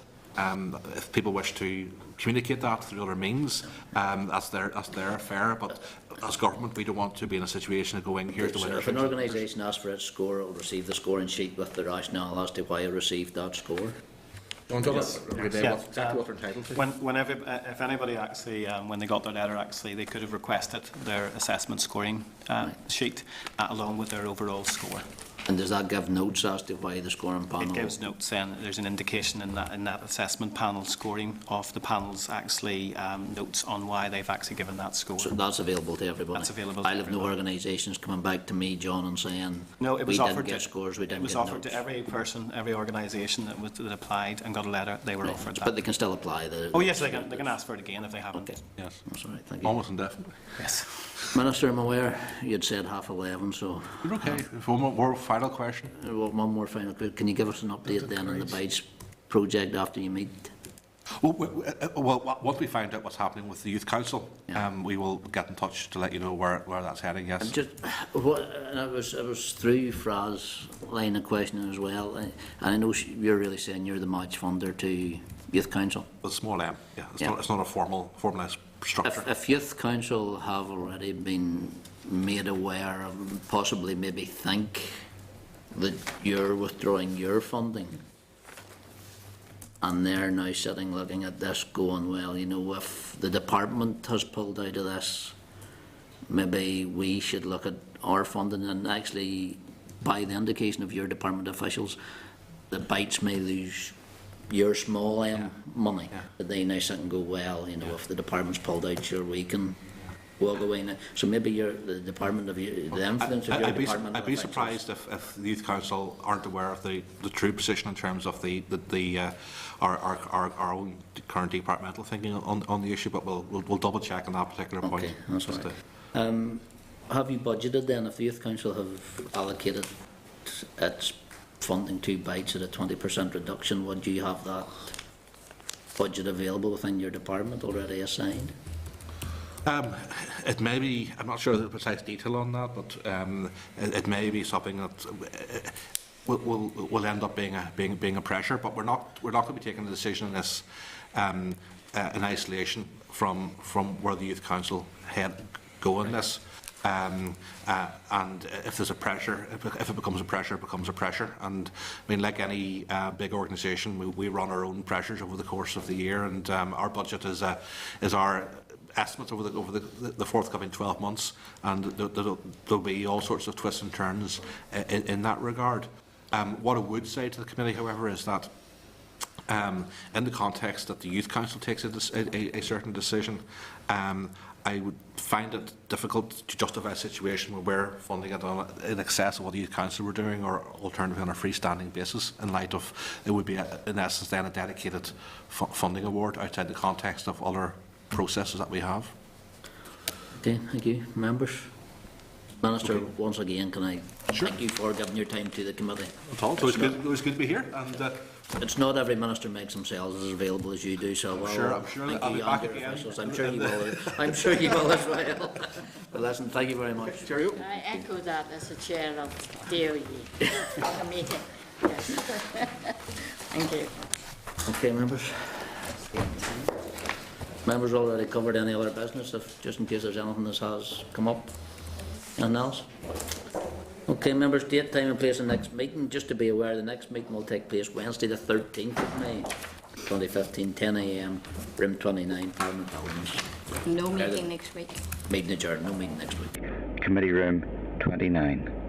If people wish to communicate that through other means, that's their affair. But as government, we don't want to be in a situation of going, here's the winner. If an organisation asks for its score, it will receive the scoring sheet with the rationale as to why it received that score. If anybody actually, when they got their letter, actually they could have requested their assessment scoring sheet along with their overall score. And does that give notes as to why the scoring panel? It gives notes, and there's an indication in that assessment panel scoring of the panel's actually notes on why they've actually given that score. So that's available to everybody? That's available to I'll have no everybody. organisations coming back to me, John, and saying, no, it was we offered didn't get scores, we didn't get It was offered notes. to every person, every organisation that applied and got a letter, they were Right. offered that. But they can still apply. Oh yes, they can ask for it again if they haven't. Okay. Yes, That's all right, thank you. almost indefinitely. Yes. Minister, I'm aware you'd said 11:30, so You're okay. One more final question. one more final question. Can you give us an update then on the Bites project after you meet? Well, once we find out what's happening with the Youth Council, Yeah. we will get in touch to let you know where that's heading, yes. And just and it was through Fra's line of questioning as well, and I know you're really saying you're the match funder to Youth Council. With a small m, yeah. Yeah. It's not a formalised structure. If Youth Council have already been made aware of, possibly maybe think that you're withdrawing your funding, and they're now sitting looking at this going, well, you know, if the department has pulled out of this, maybe we should look at our funding, and actually, by the indication of your department officials, the Bites may lose your small m money, Yeah. but they now sit and go, well, you know, if the department's pulled out, sure, we can walk away now. So maybe the department of the influence of your department. I'd be surprised if the Youth Council aren't aware of the true position in terms of our own current departmental thinking on the issue, but we'll double check on that particular point. Okay, that's all right. Have you budgeted then, if the Youth Council have allocated its funding to bites at a 20% reduction, would you have that budget available within your department already assigned? It may be, I'm not sure of the precise detail on that, but it may be something that will end up being a pressure. But we're not going to be taking the decision on this in isolation from where the Youth Council head go on this. And if there's a pressure, if it becomes a pressure, it becomes a pressure. And I mean, like any big organisation, we run our own pressures over the course of the year, and our budget is our estimates over the forthcoming 12 months, and there'll be all sorts of twists and turns in that regard. What I would say to the committee, however, is that in the context that the Youth Council takes a certain decision, I would find it difficult to justify a situation where we're funding it in excess of what the Youth Council were doing, or alternatively on a freestanding basis, in light of it would be, in essence, then a dedicated funding award outside the context of other processes that we have. Okay, thank you. Members? Minister, once again, can I thank you for giving your time to the committee. At all. So it was good to be here. And it's not every minister makes themselves as available as you do, so I'm sure I'll be back again. I'm sure you will. I'm sure you will as well. But listen, thank you very much. Cheerio. I echo that as a chair of DOE committee. Yes. Thank you. Okay, members. Members already covered any other business, just in case there's anything that has come up. Anything else? Okay, members, date, time and place of next meeting. Just to be aware, the next meeting will take place Wednesday the 13th of May, 2015, 10 a.m, room 29, Parliament Buildings. No meeting next week. Meeting adjourned, no meeting next week. Committee room 29.